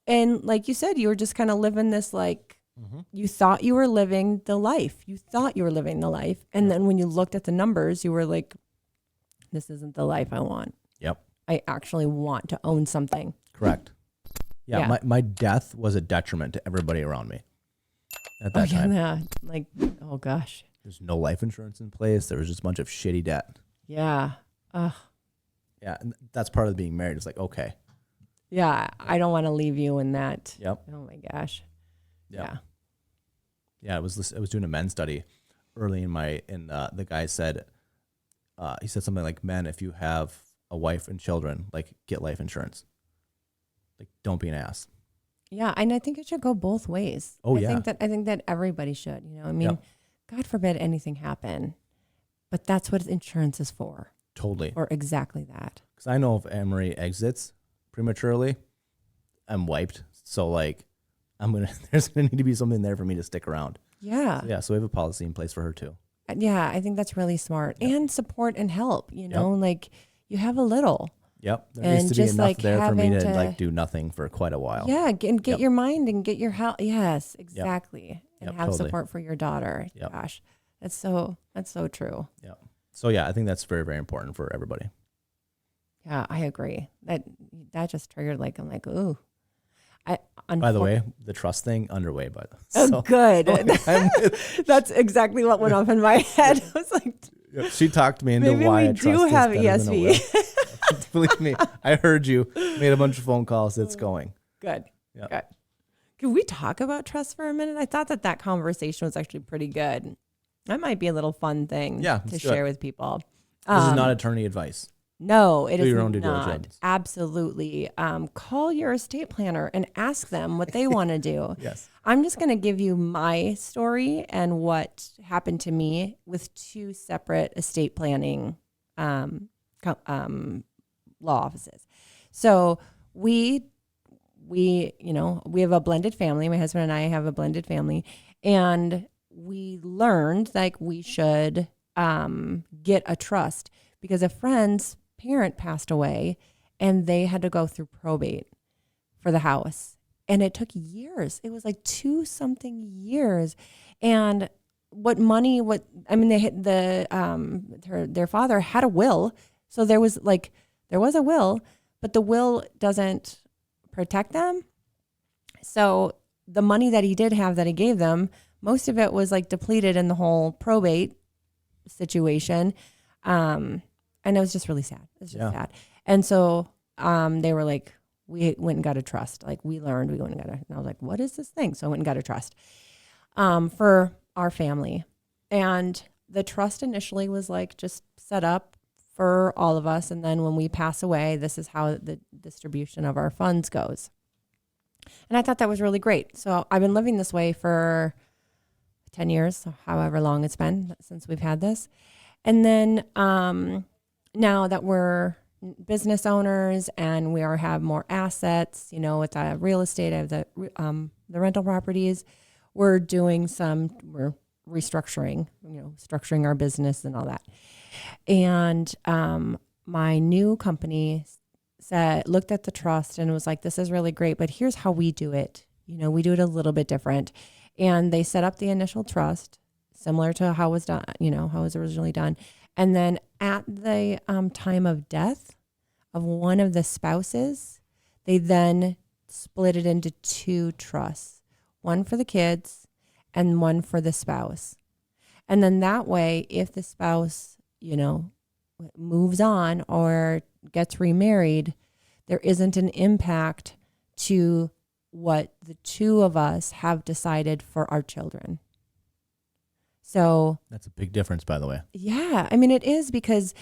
and like you said, you were just kind of living this like you thought you were living the life. You thought you were living the life, and then when you looked at the numbers, you were like, "This isn't the life I want. Yep. I actually want to own something." Correct. Yeah. Yeah. My death was a detriment to everybody around me at that time. Yeah, like oh gosh, There's no life insurance in place. There was just a bunch of shitty debt. yeah, Yeah. And that's part of being married. It's like, okay. yeah. I don't want to leave you in that. Yep. Oh my gosh. Yep. Yeah. Yeah, I was doing a men's study early the guy said, he said something like, men, if you have a wife and children, like get life insurance. Like don't be an ass. Yeah, and I think it should go both ways. Oh, I yeah. think that everybody should. You know, I mean, Yep. God forbid anything happen, but that's what insurance is for, Totally. or exactly that. Because I know if Anne-Marie exits prematurely, I'm wiped. So like there's gonna need to be something there for me to stick around. Yeah, So, yeah, so we have a policy in place for her too. yeah. I think that's really smart, Yep. and support and help. You know, like you have a little. Yep. There And needs to be just, enough like, there for me having to to- like do nothing for quite a while. Yeah, and get Yep. your mind and get your health. Yes, exactly, and Yep, have totally. support for your daughter. Yep. Gosh, that's so true. Yep. So yeah, I think that's very, very important for everybody. Yeah, I agree. That just triggered like I'm like, ooh. By the way, the trust thing underway, but Oh, good. I'm- That's exactly what went off in my head. I was like, she talked me into maybe why we I do trust this have better than a ESV. will. Believe me, I heard you. Made a bunch of phone calls. It's going. Good. Yep. Good. Can we talk about trust for a minute? I thought that conversation was actually pretty good. That might be a little fun thing Yeah, to let's do it. share with people. This is not attorney advice. No, it Do is your own due not. diligence. Absolutely. Call your estate planner and ask them what they want to do. Yes. I'm just going to give you my story and what happened to me with two separate estate planning law offices. So we have a blended family. My husband and I have a blended family, and we learned like we should get a trust because a friend's parent passed away and they had to go through probate for the house. And it took years. It was like 2-something years. And their father had a will. So there was a will, but the will doesn't protect them. So the money that he did have that he gave them, most of it was like depleted in the whole probate situation. And it was just really sad. It was just sad. And so they were like, we went and got a trust. Like we went and got and I was like, what is this thing? So I went and got a trust for our family. And the trust initially was like just set up for all of us. And then when we pass away, this is how the distribution of our funds goes. And I thought that was really great. So I've been living this way for 10 years, however long it's been since we've had this. And then now that we're business owners and we have more assets, with real estate, I have the rental properties, we're restructuring, structuring our business and all that. And my new company looked at the trust and was like, this is really great, but here's how we do it. We do it a little bit different. And they set up the initial trust similar to how it was done, how it was originally done. And then at the time of death of one of the spouses, they then split it into 2 trusts, one for the kids and one for the spouse. And then that way, if the spouse, moves on or gets remarried, there isn't an impact to what the 2 of us have decided for our children. So That's a big difference, by the way. yeah, I mean, it is because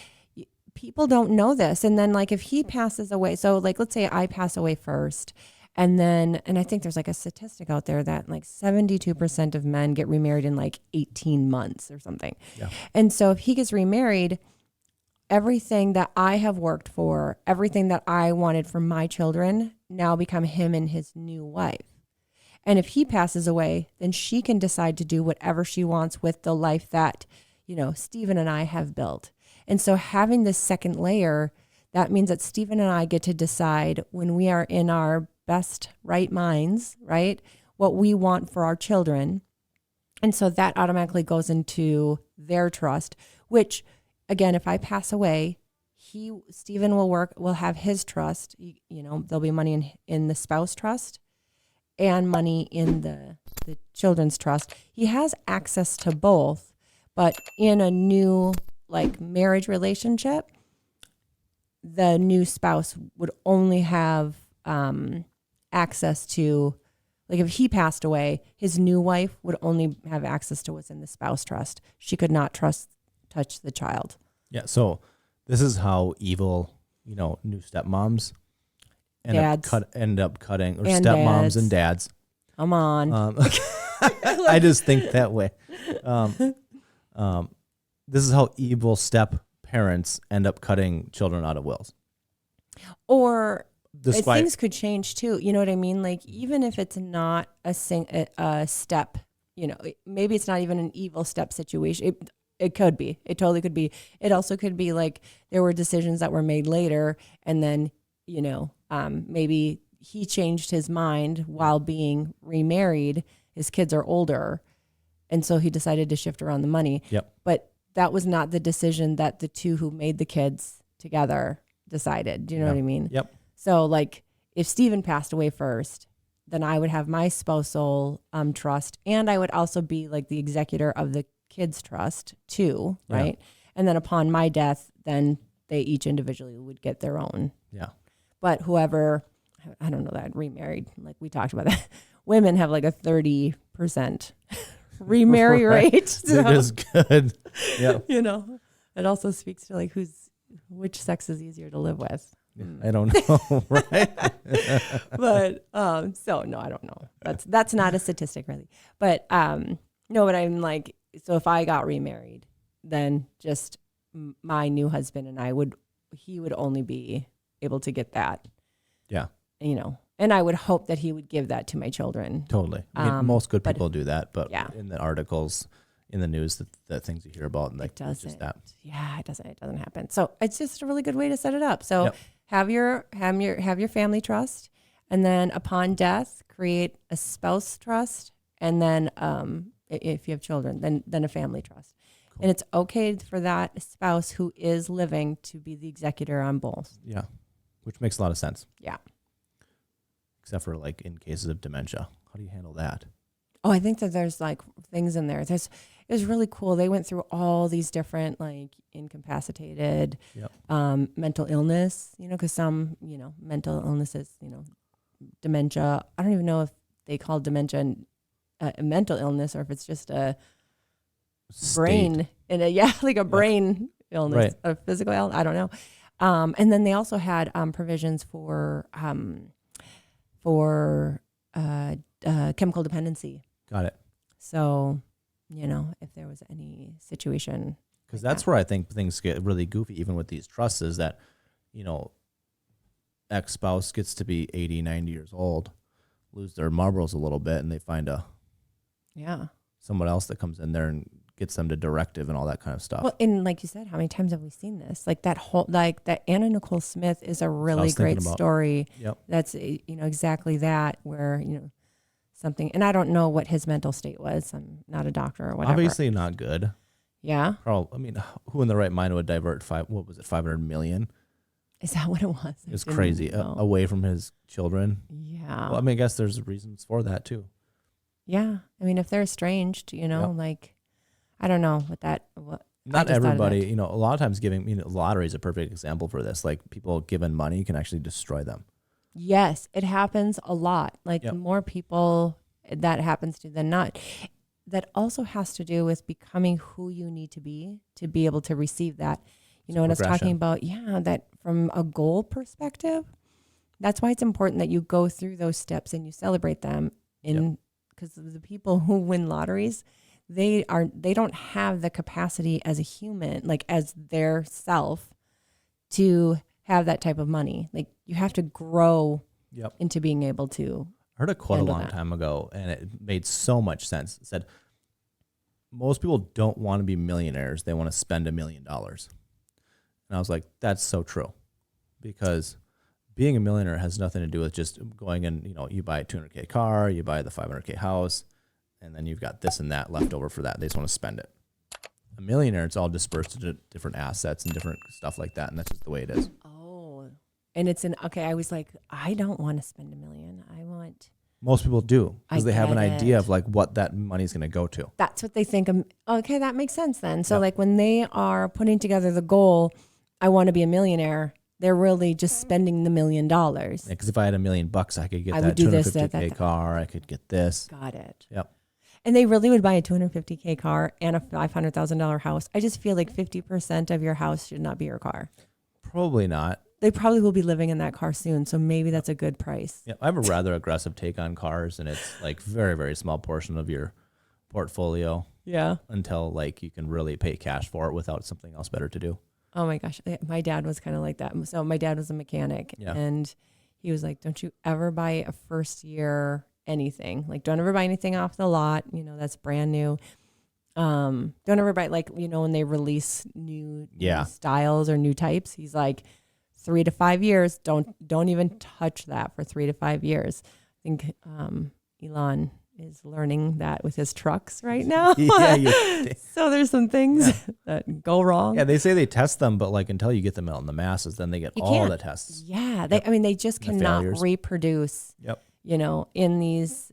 people don't know this. And then like if he passes away, so like let's say I pass away first, and I think there's like a statistic out there that like 72% of men get remarried in like 18 months or something. Yeah. And so if he gets remarried, everything that I have worked for, everything that I wanted for my children now become him and his new wife. And if he passes away, then she can decide to do whatever she wants with the life that, Stephen and I have built. And so having this second layer, that means that Stephen and I get to decide when we are in our best right minds, right, what we want for our children. And so that automatically goes into their trust, which again, if I pass away, Stephen will have his trust. There'll be money in the spouse trust and money in the children's trust. He has access to both, but in a new marriage relationship, the new spouse would only have access to, if he passed away, his new wife would only have access to what's in the spouse trust. She could not touch the child. Yeah. So this is how evil, new stepmoms end up cutting, or and stepmoms dads. and dads. Come on. I just think that way. This is how evil step parents end up cutting children out of wills. Or things could change too. You know what I mean? Even if it's not a step, maybe it's not even an evil step situation. It could be. It totally could be. It also could be there were decisions that were made later, and then, maybe he changed his mind while being remarried. His kids are older, and so he decided to shift around the money. Yep. But that was not the decision that the two who made the kids together decided. Do you know what I mean? Yep. So if Stephen passed away first, then I would have my spousal trust, and I would also be the executor of the kids trust too, right? Yeah. And then upon my death, then they each individually would get their own. Yeah. But whoever, I don't know, that remarried, we talked about that, women have a 30% remarry rate. So, it is good. Yeah. It also speaks to which sex is easier to live with. I don't know, right? But so no, I don't know. That's not a statistic really. But no, but I'm so if I got remarried, then just my new husband and he would only be able to get that. Yeah. And I would hope that he would give that to my children. Totally. Most good people do that, but yeah. In the articles, in the news, the things you hear about, it doesn't. Just that. Yeah, it doesn't happen. So it's just a really good way to set it up. So have your family trust, and then upon death, create a spouse trust, and then if you have children, then a family trust. Cool. And it's okay for that spouse who is living to be the executor on both. Yeah, which makes a lot of sense. Yeah. Except for in cases of dementia. How do you handle that? Oh, I think that there's things in there. It was really cool. They went through all these different incapacitated, mental illness, because some, mental illnesses, dementia. I don't even know if they call dementia a mental illness or if it's just a brain and a brain illness, right. A physical illness. I don't know. And then they also had provisions for chemical dependency. Got it. So, if there was any situation. Because that's where I think things get really goofy, even with these trusts, is that, ex-spouse gets to be 80, 90 years old, lose their marbles a little bit, and they find someone else that comes in there and gets them to directive and all that kind of stuff. Well, and like you said, how many times have we seen this? That Anna Nicole Smith is a really great story. Yep. That's, exactly that, where, something, and I don't know what his mental state was. I'm not a doctor or whatever. Obviously not good. Yeah. Who in the right mind would divert 500 million? Is that what it was? It's crazy. Away from his children. Yeah. Well, I guess there's reasons for that too. Yeah. If they're estranged, I don't know what that. Not everybody, a lot of times lottery is a perfect example for this. People given money can actually destroy them. Yes, it happens a lot. The more people that happens to than not. That also has to do with becoming who you need to be able to receive that. And I was talking about, that from a goal perspective, that's why it's important that you go through those steps and you celebrate them because the people who win lotteries, they don't have the capacity as a human, as their self, to have that type of money. You have to grow into being able to. I heard a quote a long time ago, and it made so much sense. It said, most people don't want to be millionaires. They want to spend $1 million. And I was like, that's so true, because being a millionaire has nothing to do with just going and, you buy a $200K car, you buy the $500K house, and then you've got this and that left over for that. They just want to spend it. A millionaire, it's all dispersed into different assets and different stuff like that. And that's just the way it is. Oh, and I was like, I don't want to spend $1 million. Most people do, because they have an get idea it. of like what that money's going to go to. That's what they think. Okay, that makes sense then. So Yep. like when they are putting together the goal, I want to be a millionaire, they're really just spending the $1 million. Because if I had $1 million, I could get I that would do this, 250K that. car. I could get this. Got it. Yep. And they really would buy a $250K car and a $500,000 house. I just feel like 50% of your house should not be your car. Probably not. They probably will be living in that car soon. So maybe that's a good price. Yeah, I have a rather aggressive take on cars, and it's like very, very small portion of your portfolio Yeah. until like you can really pay cash for it without something else better to do. Oh my gosh. My dad was kind of like that. So my dad was a mechanic, Yeah. and he was like, don't you ever buy a first year anything. Like, don't ever buy anything off the lot. That's brand new. Don't ever buy, like, when they release new styles or new types, he's like, 3 to 5 years. Don't even touch that for 3 to 5 years. I think Elon is learning that with his trucks right now. So there's some things that go wrong. Yeah, they say they test them, but like until you get them out in the masses, then they get all the tests. Yeah, they just cannot reproduce. Yep. In these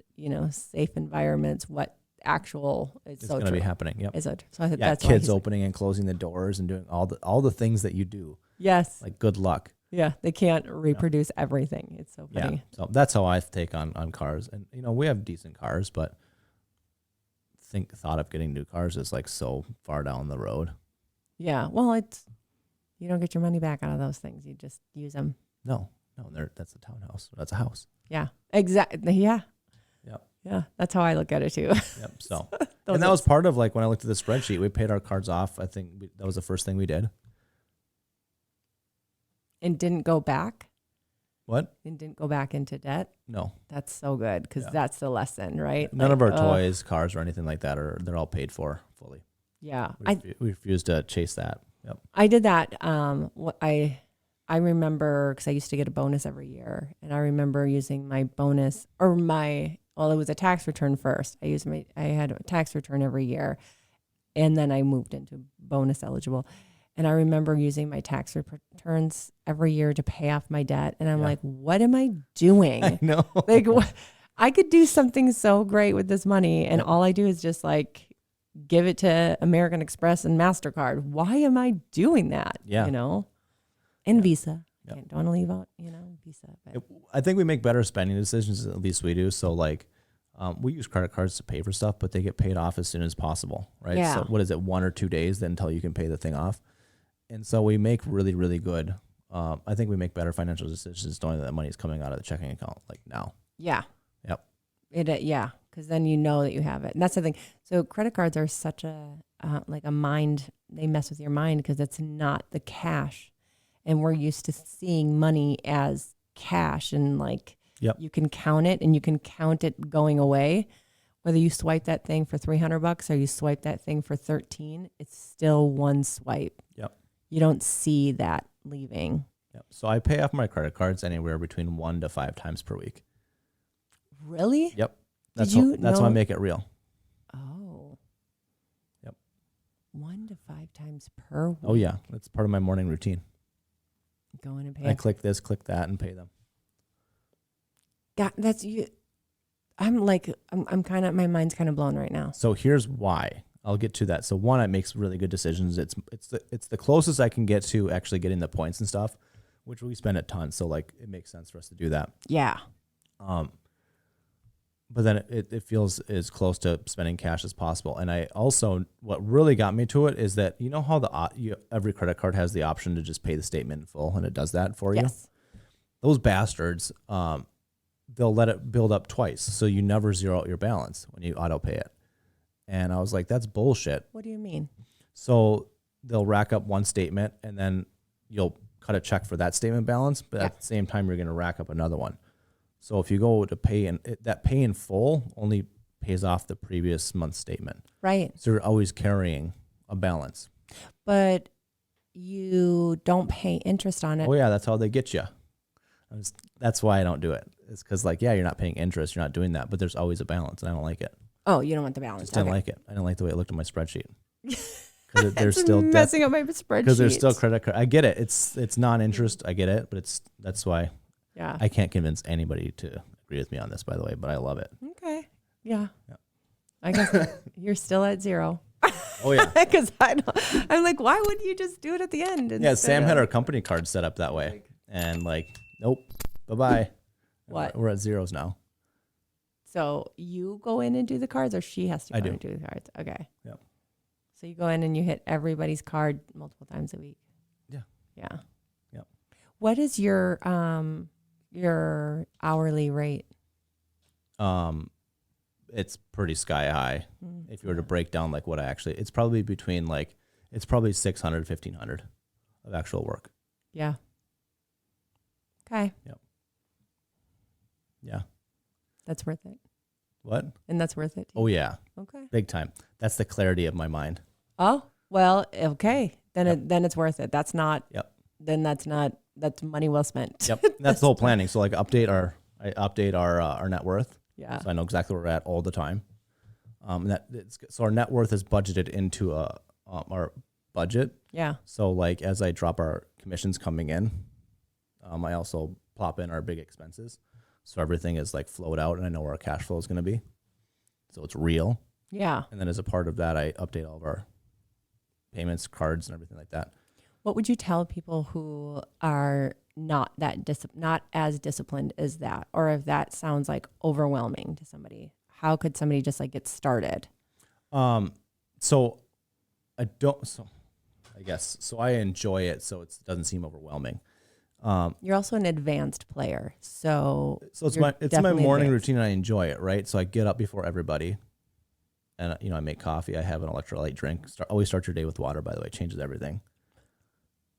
safe environments, what actual it's going to be happening. Yep. Is it? So I think that's kids opening and closing the doors and doing all the things that you do. Yes. Like good luck. Yeah, they can't reproduce everything. It's so funny. Yeah. So that's how I take on cars. And we have decent cars, but thought of getting new cars is like so far down the road. Yeah. Well, you don't get your money back out of those things. You just use them. No, that's a townhouse. That's a house. Yeah. Exactly. Yeah. Yep. Yeah. That's how I look at it too. Yep. So, and that was part of like when I looked at the spreadsheet, we paid our cards off. I think that was the first thing we did. And didn't go back? What? And didn't go back into debt? No. That's so good, because that's the lesson, right? None of our toys, cars, or anything like that they're all paid for fully. Yeah. We refuse to chase that. Yep. I did that. I remember, because I used to get a bonus every year, and I remember using my bonus it was a tax return first. I had a tax return every year, and then I moved into bonus eligible. And I remember using my tax returns every year to pay off my debt. And I'm like, what am I doing? I know. Like, I could do something so great with this money. And all I do is just like give it to American Express and MasterCard. Why am I doing that? Yeah. And Visa. Yep. Don't want to leave out, Visa. But. I think we make better spending decisions, at least we do. So like, we use credit cards to pay for stuff, but they get paid off as soon as possible, right? Yeah. So what is it, 1 or 2 days then until you can pay the thing off? And so we make really, really good. I think we make better financial decisions knowing that money is coming out of the checking account like now. Yeah. Yep. Because then you know that you have it. And that's the thing. So credit cards are such a mind. They mess with your mind because it's not the cash. And we're used to seeing money as cash, and like you can count it, and you can count it going away. Whether you swipe that thing for $300 or you swipe that thing for 13, it's still one swipe. Yep. You don't see that leaving. Yep. So I pay off my credit cards anywhere between 1 to 5 times per week. Really? Yep. That's how I make it real. Oh. Yep. 1 to 5 times per week. Oh yeah, that's part of my morning routine. Go in and pay. I click this, click that, and pay them. God, that's you. I'm kind of, my mind's kind of blown right now. So here's why. I'll get to that. So one, it makes really good decisions. It's the closest I can get to actually getting the points and stuff, which we spend a ton. So like it makes sense for us to do that. Yeah. But then it feels as close to spending cash as possible. And I also, what really got me to it is that how every credit card has the option to just pay the statement in full, and it does that for you. Yes. Those bastards, they'll let it build up twice, so you never zero out your balance when you auto pay it. And I was like, that's bullshit. What do you mean? So they'll rack up one statement, and then you'll cut a check for that statement balance, but at the same time, you're going to rack up another one. So if you go to pay in full only pays off the previous month's statement. Right. So you're always carrying a balance. But you don't pay interest on it. Oh yeah, that's how they get you. That's why I don't do it. It's because like, yeah, you're not paying interest, you're not doing that, but there's always a balance, and I don't like it. Oh, you don't want the balance. Just didn't like it. I didn't like the way it looked on my spreadsheet. Because there's still messing up my spreadsheet. Because there's still credit card. I get it. It's non-interest. I get it, but that's why Yeah. I can't convince anybody to agree with me on this. By the way, but I love it. Okay. Yeah. Yeah. I guess you're still at 0. Oh yeah. Because I'm like, why wouldn't you just do it at the end? Yeah. Sam had our company card set up that way, and like, nope, bye bye. What? We're at zeros now. So you go in and do the cards, or she has to I go do. and do the cards? Okay. Yep. So you go in and you hit everybody's card multiple times a week. Yeah. Yeah. Yep. What is your hourly rate? It's pretty sky high. Mm, If you were to break down like what I actually, it's probably between like, it's probably 600, 1500 of actual work. Yeah. Okay. Yeah. That's worth it. What? And that's worth it. Oh yeah. Okay. Big time. That's the clarity of my mind. Oh, well, okay. Then Yep. then it's worth it. That's not. Yep. Then that's money well spent. Yep. That's the whole planning. So like I update our net worth. Yeah. So I know exactly where we're at all the time. So our net worth is budgeted into our budget. Yeah. So like as I drop our commissions coming in, I also plop in our big expenses. So everything is like flowed out, and I know where our cash flow is going to be. So it's real. Yeah. And then as a part of that, I update all of our payments, cards, and everything like that. What would you tell people who are not not as disciplined as that, or if that sounds like overwhelming to somebody? How could somebody just like get started? So I don't. So I guess so. I enjoy it, so it doesn't seem overwhelming. You're also an advanced player, so it's you're my definitely morning advanced. routine, and I enjoy it. Right. So I get up before everybody, and I make coffee. I have an electrolyte drink. Always start your day with water. By the way, it changes everything.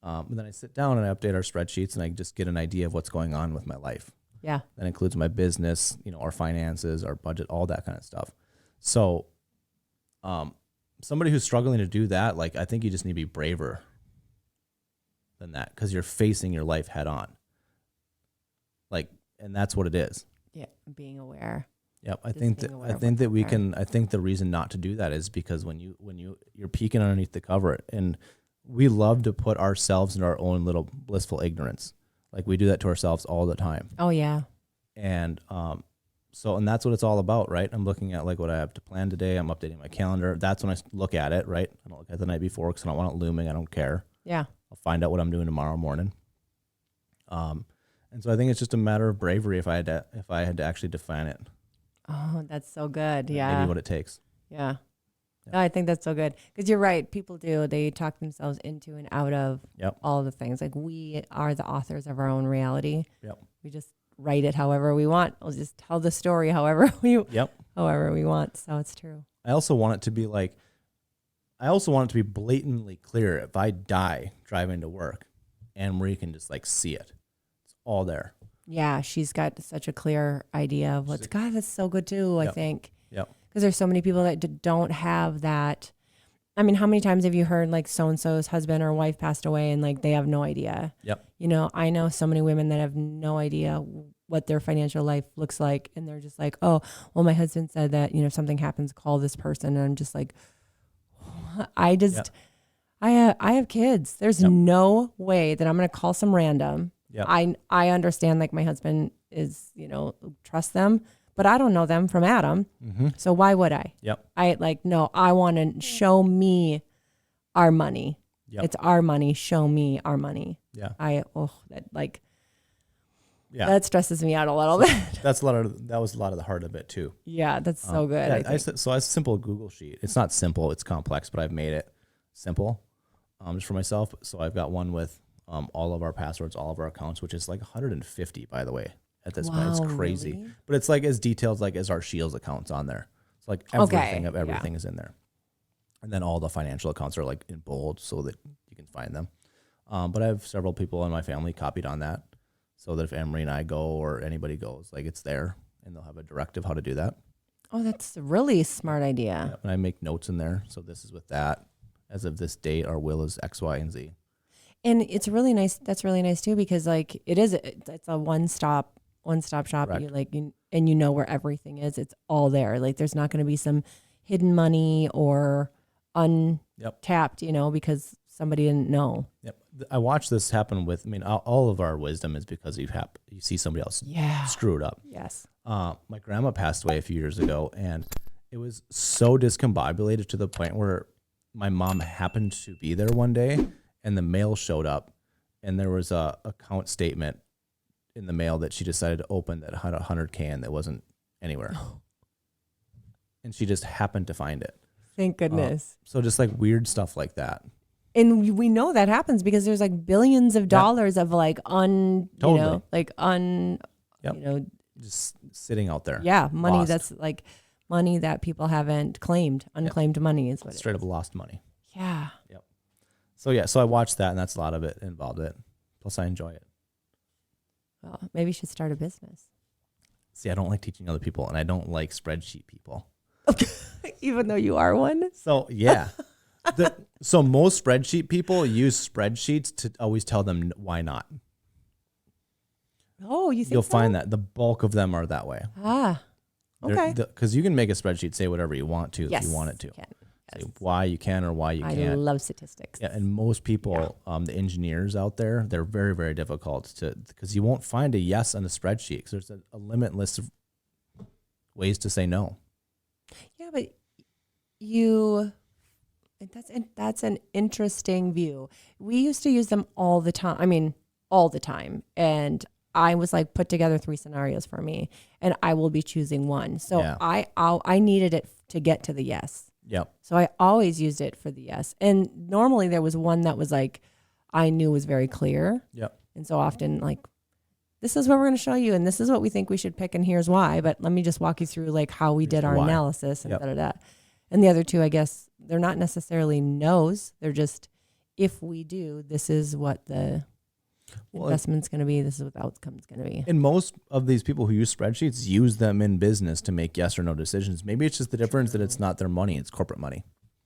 And then I sit down and I update our spreadsheets, and I just get an idea of what's going on with my life. Yeah. That includes my business, our finances, our budget, all that kind of stuff. So, somebody who's struggling to do that, like, I think you just need to be braver than that, because you're facing your life head on. Like, and that's what it is. Yeah. Being aware. Yep. I Just think being that aware I of think what's that we out there. can. I think the reason not to do that is because when you're peeking underneath the cover, and we love to put ourselves in our own little blissful ignorance. Like we do that to ourselves all the time. Oh yeah. And and that's what it's all about, right? I'm looking at like what I have to plan today. I'm updating my calendar. That's when I look at it, right? I don't look at it the night before because I don't want it looming. I don't care. Yeah. I'll find out what I'm doing tomorrow morning. And so I think it's just a matter of bravery if I had to actually define it. Oh, that's so good. Maybe Yeah. what it takes. Yeah. Yeah. No, I think that's so good because you're right. People do. They talk themselves into and out of Yep. all the things. Like we are the authors of our own reality. Yep. We just write it however we want. We'll just tell the story however we want. So it's true. I also want it to be blatantly clear. If I die driving to work, Anne Marie can just like see it. It's all there. Yeah, she's got such a clear idea of what's God. That's so good too. I Yep. think Yep. because there's so many people that don't have that. I mean, how many times have you heard like so and so's husband or wife passed away and like they have no idea? Yep. I know so many women that have no idea what their financial life looks like, and they're just like, oh, well, my husband said that if something happens, call this person, and I'm just like, I have kids. There's Yep. no way that I'm gonna call some random. Yep. I understand like my husband is trust them, but I don't know them from Adam. Mm-hmm. So why would I? Yep. No, I want to show me our money. Yep. It's our money. Show me our money. Yeah. That stresses me out a little bit. That was a lot of the heart of it too. Yeah, that's so good. Yeah, I think. so I have a simple Google sheet. It's not simple, it's complex, but I've made it simple just for myself. So I've got one with all of our passwords, all of our accounts, which is like 150, by the way, at this point. It's Wow, crazy. really? But it's like as detailed like as our Shields accounts on there. It's like everything is in there. And then all the financial accounts are like in bold so that you can find them. But I have several people in my family copied on that, so that if Anne Marie and I go or anybody goes, like it's there, and they'll have a directive how to do that. Oh, that's a really smart idea. Yep. And I make notes in there. So this is with that. As of this date, our will is X, Y, and Z. And it's really nice. That's really nice too, because like it's a one stop shop. Correct. And you know where everything is. It's all there. Like there's not going to be some hidden money or untapped, because somebody didn't know. Yep. I watched this happen with, all of our wisdom is because you see somebody else screw it up. Yes. My grandma passed away a few years ago, and it was so discombobulated to the point where my mom happened to be there one day, and the mail showed up, and there was a account statement in the mail that she decided to open that had $100K and that wasn't anywhere. And she just happened to find it. Thank goodness. So just like weird stuff like that. And we know that happens because there's like billions of dollars of like just sitting out there. Yeah, money lost. that's like money that people haven't claimed. Unclaimed money is what straight up lost money. Yeah. Yep. So I watched that, and that's a lot of it involved it. Plus I enjoy it. Well, maybe you should start a business. See, I don't like teaching other people, and I don't like spreadsheet people. Even though you are one. So yeah. So most spreadsheet people use spreadsheets to always tell them why not. Oh, you think you'll so? find that the bulk of them are that way. Okay. Because you can make a spreadsheet say whatever you want to if you want it to. Can. Say why you can or why you can't. I love statistics. Yeah, and most people, the engineers out there, they're very, very difficult because you won't find a yes on a spreadsheet because there's a limitless of ways to say no. Yeah, but that's an interesting view. We used to use them all the time. All the time. And I was like, put together 3 scenarios for me, and I will be choosing one. So I needed it to get to the yes. Yep. So I always used it for the yes. And normally there was one that was like, I knew was very clear. Yep. And so often like, this is what we're going to show you, and this is what we think we should pick, and here's why. But let me just walk you through like how we did our analysis and da-da-da. And the other 2, I guess, they're not necessarily no's. They're just, if we do, this is what the investment's going to be. This is what the outcome's going to be. And most of these people who use spreadsheets use them in business to make yes or no decisions. Maybe it's just the difference that it's not their money. It's corporate money.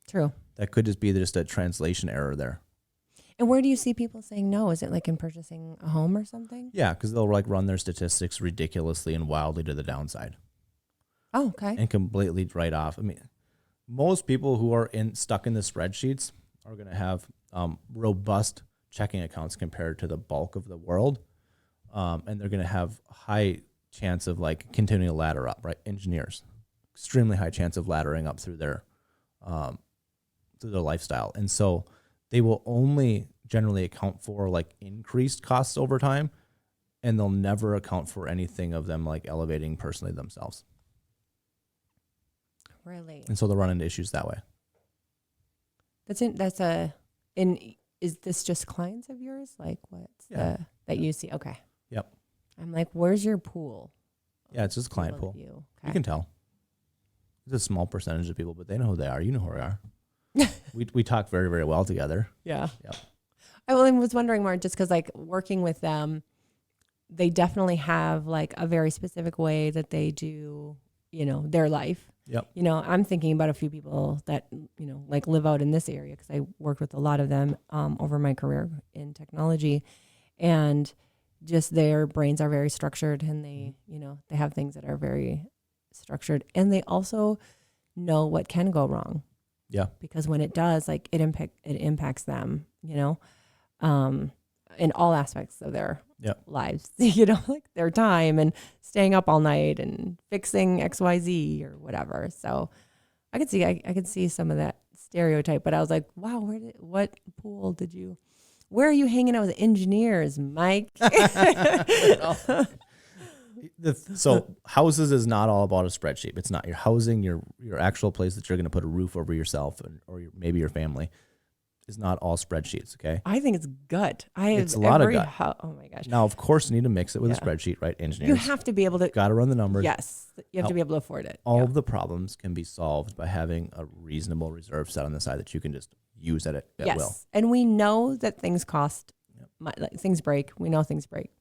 True. That could just be just a translation error there. And where do you see people saying no? Is it like in purchasing a home or something? Yeah, because they'll like run their statistics ridiculously and wildly to the downside. Oh, okay. And completely write off. Most people who are stuck in the spreadsheets are going to have robust checking accounts compared to the bulk of the world. And they're going to have high chance of like continuing to ladder up, right? Engineers, extremely high chance of laddering up through their lifestyle. And so they will only generally account for like increased costs over time, and they'll never account for anything of them like elevating personally themselves. Really? And so they'll run into issues that way. Is this just clients of yours? Like that you see? Okay. Yep. I'm like, where's your pool? Yeah, it's just a client pool. You can tell. It's a small percentage of people, but they know who they are. You know who they are. we talk very, very well together. Yeah. Yep. I was wondering more just because like working with them, they definitely have like a very specific way that they do, their life. Yep. I'm thinking about a few people that, like live out in this area because I worked with a lot of them over my career in technology, and just their brains are very structured, and they have things that are very structured, and they also know what can go wrong. Yeah. Because when it does, like it impacts them, in all aspects of their lives, like their time and staying up all night and fixing XYZ or whatever. So I could see some of that stereotype, but I was like, wow, what pool where are you hanging out with engineers, Mike? So houses is not all about a spreadsheet. It's not your housing, your actual place that you're going to put a roof over yourself or maybe your family. Is not all spreadsheets, okay? I think it's gut. It's a lot of gut. Oh my gosh. Now, of course, you need to mix it with a spreadsheet, right? Engineers. You have to be able to. Got to run the numbers. Yes. You have to be able to afford it. All of the problems can be solved by having a reasonable reserve set on the side that you can just use at will. And we know that things cost, things break. We know things break.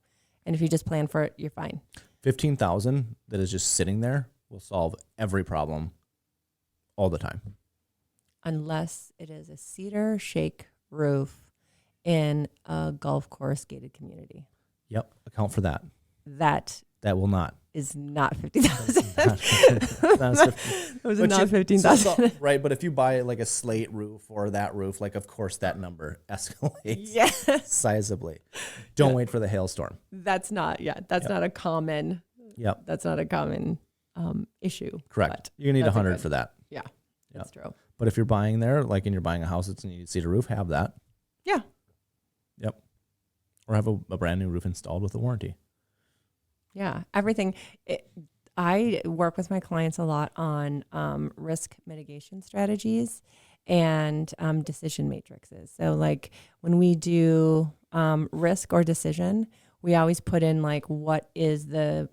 And if you just plan for it, you're fine. 15,000 that is just sitting there will solve every problem all the time. Unless it is a cedar shake roof in a golf course gated community. Yep. Account for that. That That will not. is not 50,000. That Those are not 15,000. Right. But if you buy like a slate roof or that roof, like, of course, that number escalates Yes. sizably. Don't wait for the hailstorm. That's not a common, Yep. that's not a common issue. Correct. You need that's a 100 good- for that. Yeah, that's true. But if you're buying there, like, and you're buying a house that's you need to cedar roof, have that. Yeah. Yep. Or have a brand new roof installed with a warranty. Yeah, everything. I work with my clients a lot on risk mitigation strategies and decision matrices. So like when we do risk or decision, we always put in like what is the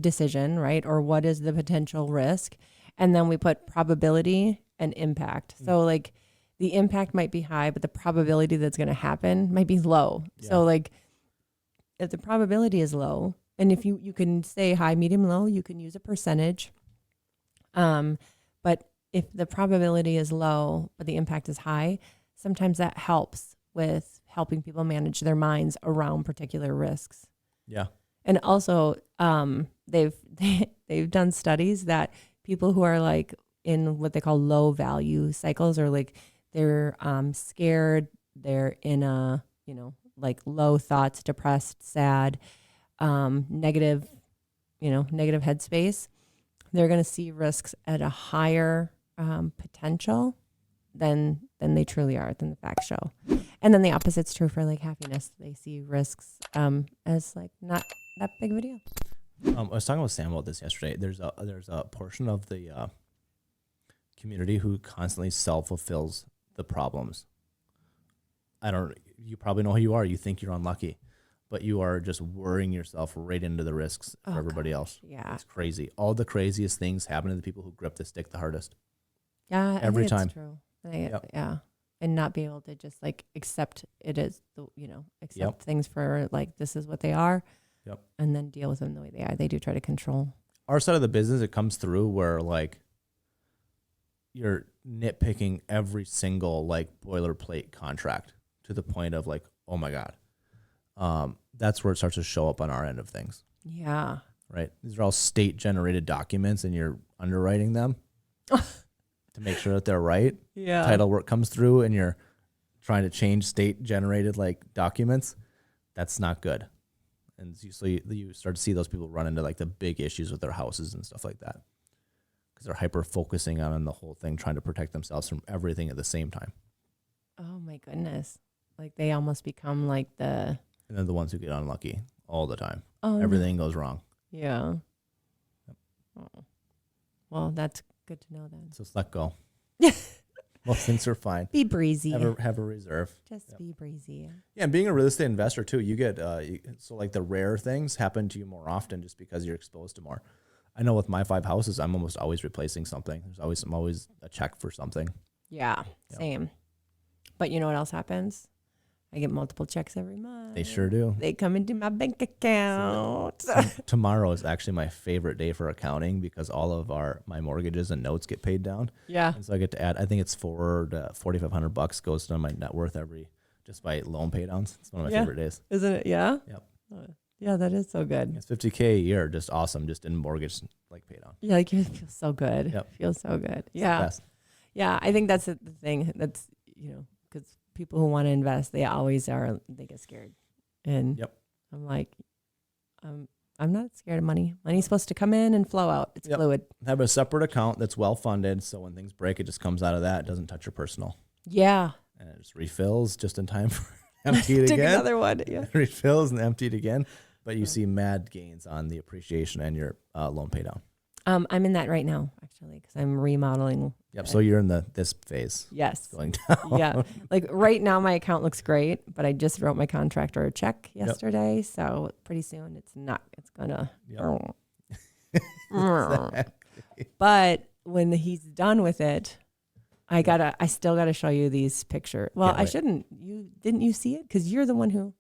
decision, right? Or what is the potential risk? And then we put probability and impact. So like the impact might be high, but the probability that's going to happen might be low. Yeah. So like if the probability is low, and if you can say high, medium, low, you can use a percentage. But if the probability is low, but the impact is high, sometimes that helps with helping people manage their minds around particular risks. Yeah. And also, they've done studies that people who are like in what they call low value cycles, or like they're scared, they're in a like low thoughts, depressed, sad, negative headspace, they're going to see risks at a higher potential than they truly are, than the facts show. And then the opposite's true for like happiness. They see risks as like not that big of a deal. I was talking with Sam about this yesterday. There's a portion of the community who constantly self-fulfills the problems. You probably know who you are. You think you're unlucky, but you are just worrying yourself right into the risks for everybody else. Yeah. It's crazy. All the craziest things happen to the people who grip the stick the hardest. Yeah. Every time. It's true. Yep. Yeah. And not be able to just like accept it as accept Yep. things for like, this is what they are. Yep. And then deal with them the way they are. They do try to control. Our side of the business, it comes through where like you're nitpicking every single like boilerplate contract to the point of like, oh my God. That's where it starts to show up on our end of things. Yeah. Right. These are all state generated documents and you're underwriting them to make sure that they're right. Yeah. Title work comes through and you're trying to change state generated like documents. That's not good. And so you start to see those people run into like the big issues with their houses and stuff like that. Because they're hyper focusing on the whole thing, trying to protect themselves from everything at the same time. Oh my goodness. Like they almost become like the... And they're the ones who get unlucky all the time. Oh, Everything goes wrong. Yeah. Oh. Well, that's good to know then. So just let go. Most things are fine. Be breezy. Have a reserve. Just be breezy. Yeah, and being a real estate investor too, you get so like the rare things happen to you more often just because you're exposed to more. I know with my 5 houses, I'm almost always replacing something. I'm always a check for something. Yeah, same. But you know what else happens? I get multiple checks every month. They sure do. They come into my bank account. Tomorrow is actually my favorite day for accounting because all of my mortgages and notes get paid down. Yeah. And so I get to add, I think it's $4,500 goes to my net worth just by loan pay downs. It's one of my favorite days. Isn't it? Yeah. Yep. Yeah, that is so good. It's $50K a year, just awesome, just in mortgage like pay down. Yeah, like it feels so good. Yep. Feels so good. It's the Yeah. best. Yeah, I think that's the thing. That's, because people who want to invest, they always are, they get scared. And Yep. I'm like, I'm not scared of money. Money's supposed to come in and flow out. It's Yep. fluid. Have a separate account that's well funded, so when things break, it just comes out of that. It doesn't touch your personal. Yeah. And it just refills just in time for emptied Take again. another one. Yeah. Refills and emptied again. But you see mad gains on the appreciation and your loan pay down. I'm in that right now, actually, because I'm remodeling. Yep. So you're in this phase. Yes. Going down. Yeah. Like right now, my account looks great, but I just wrote my contractor a check yesterday. So pretty soon it's gonna. Yep. But when he's done with it, I still gotta show you these pictures. Well, Can't I wait. shouldn't. Didn't you see it? Because you're the one who.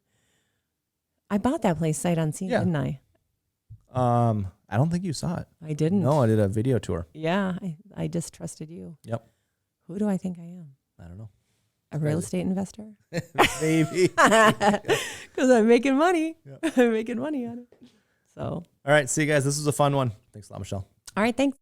I bought that place sight unseen, Yeah. didn't I? I don't think you saw it. I didn't. No, I did a video tour. Yeah, I just trusted you. Yep. Who do I think I am? I don't know. A real estate investor? Maybe. Because I'm making money. Yep. I'm making money on it. So. All right. See you guys. This was a fun one. Thanks a lot, Michelle. All right. Thanks.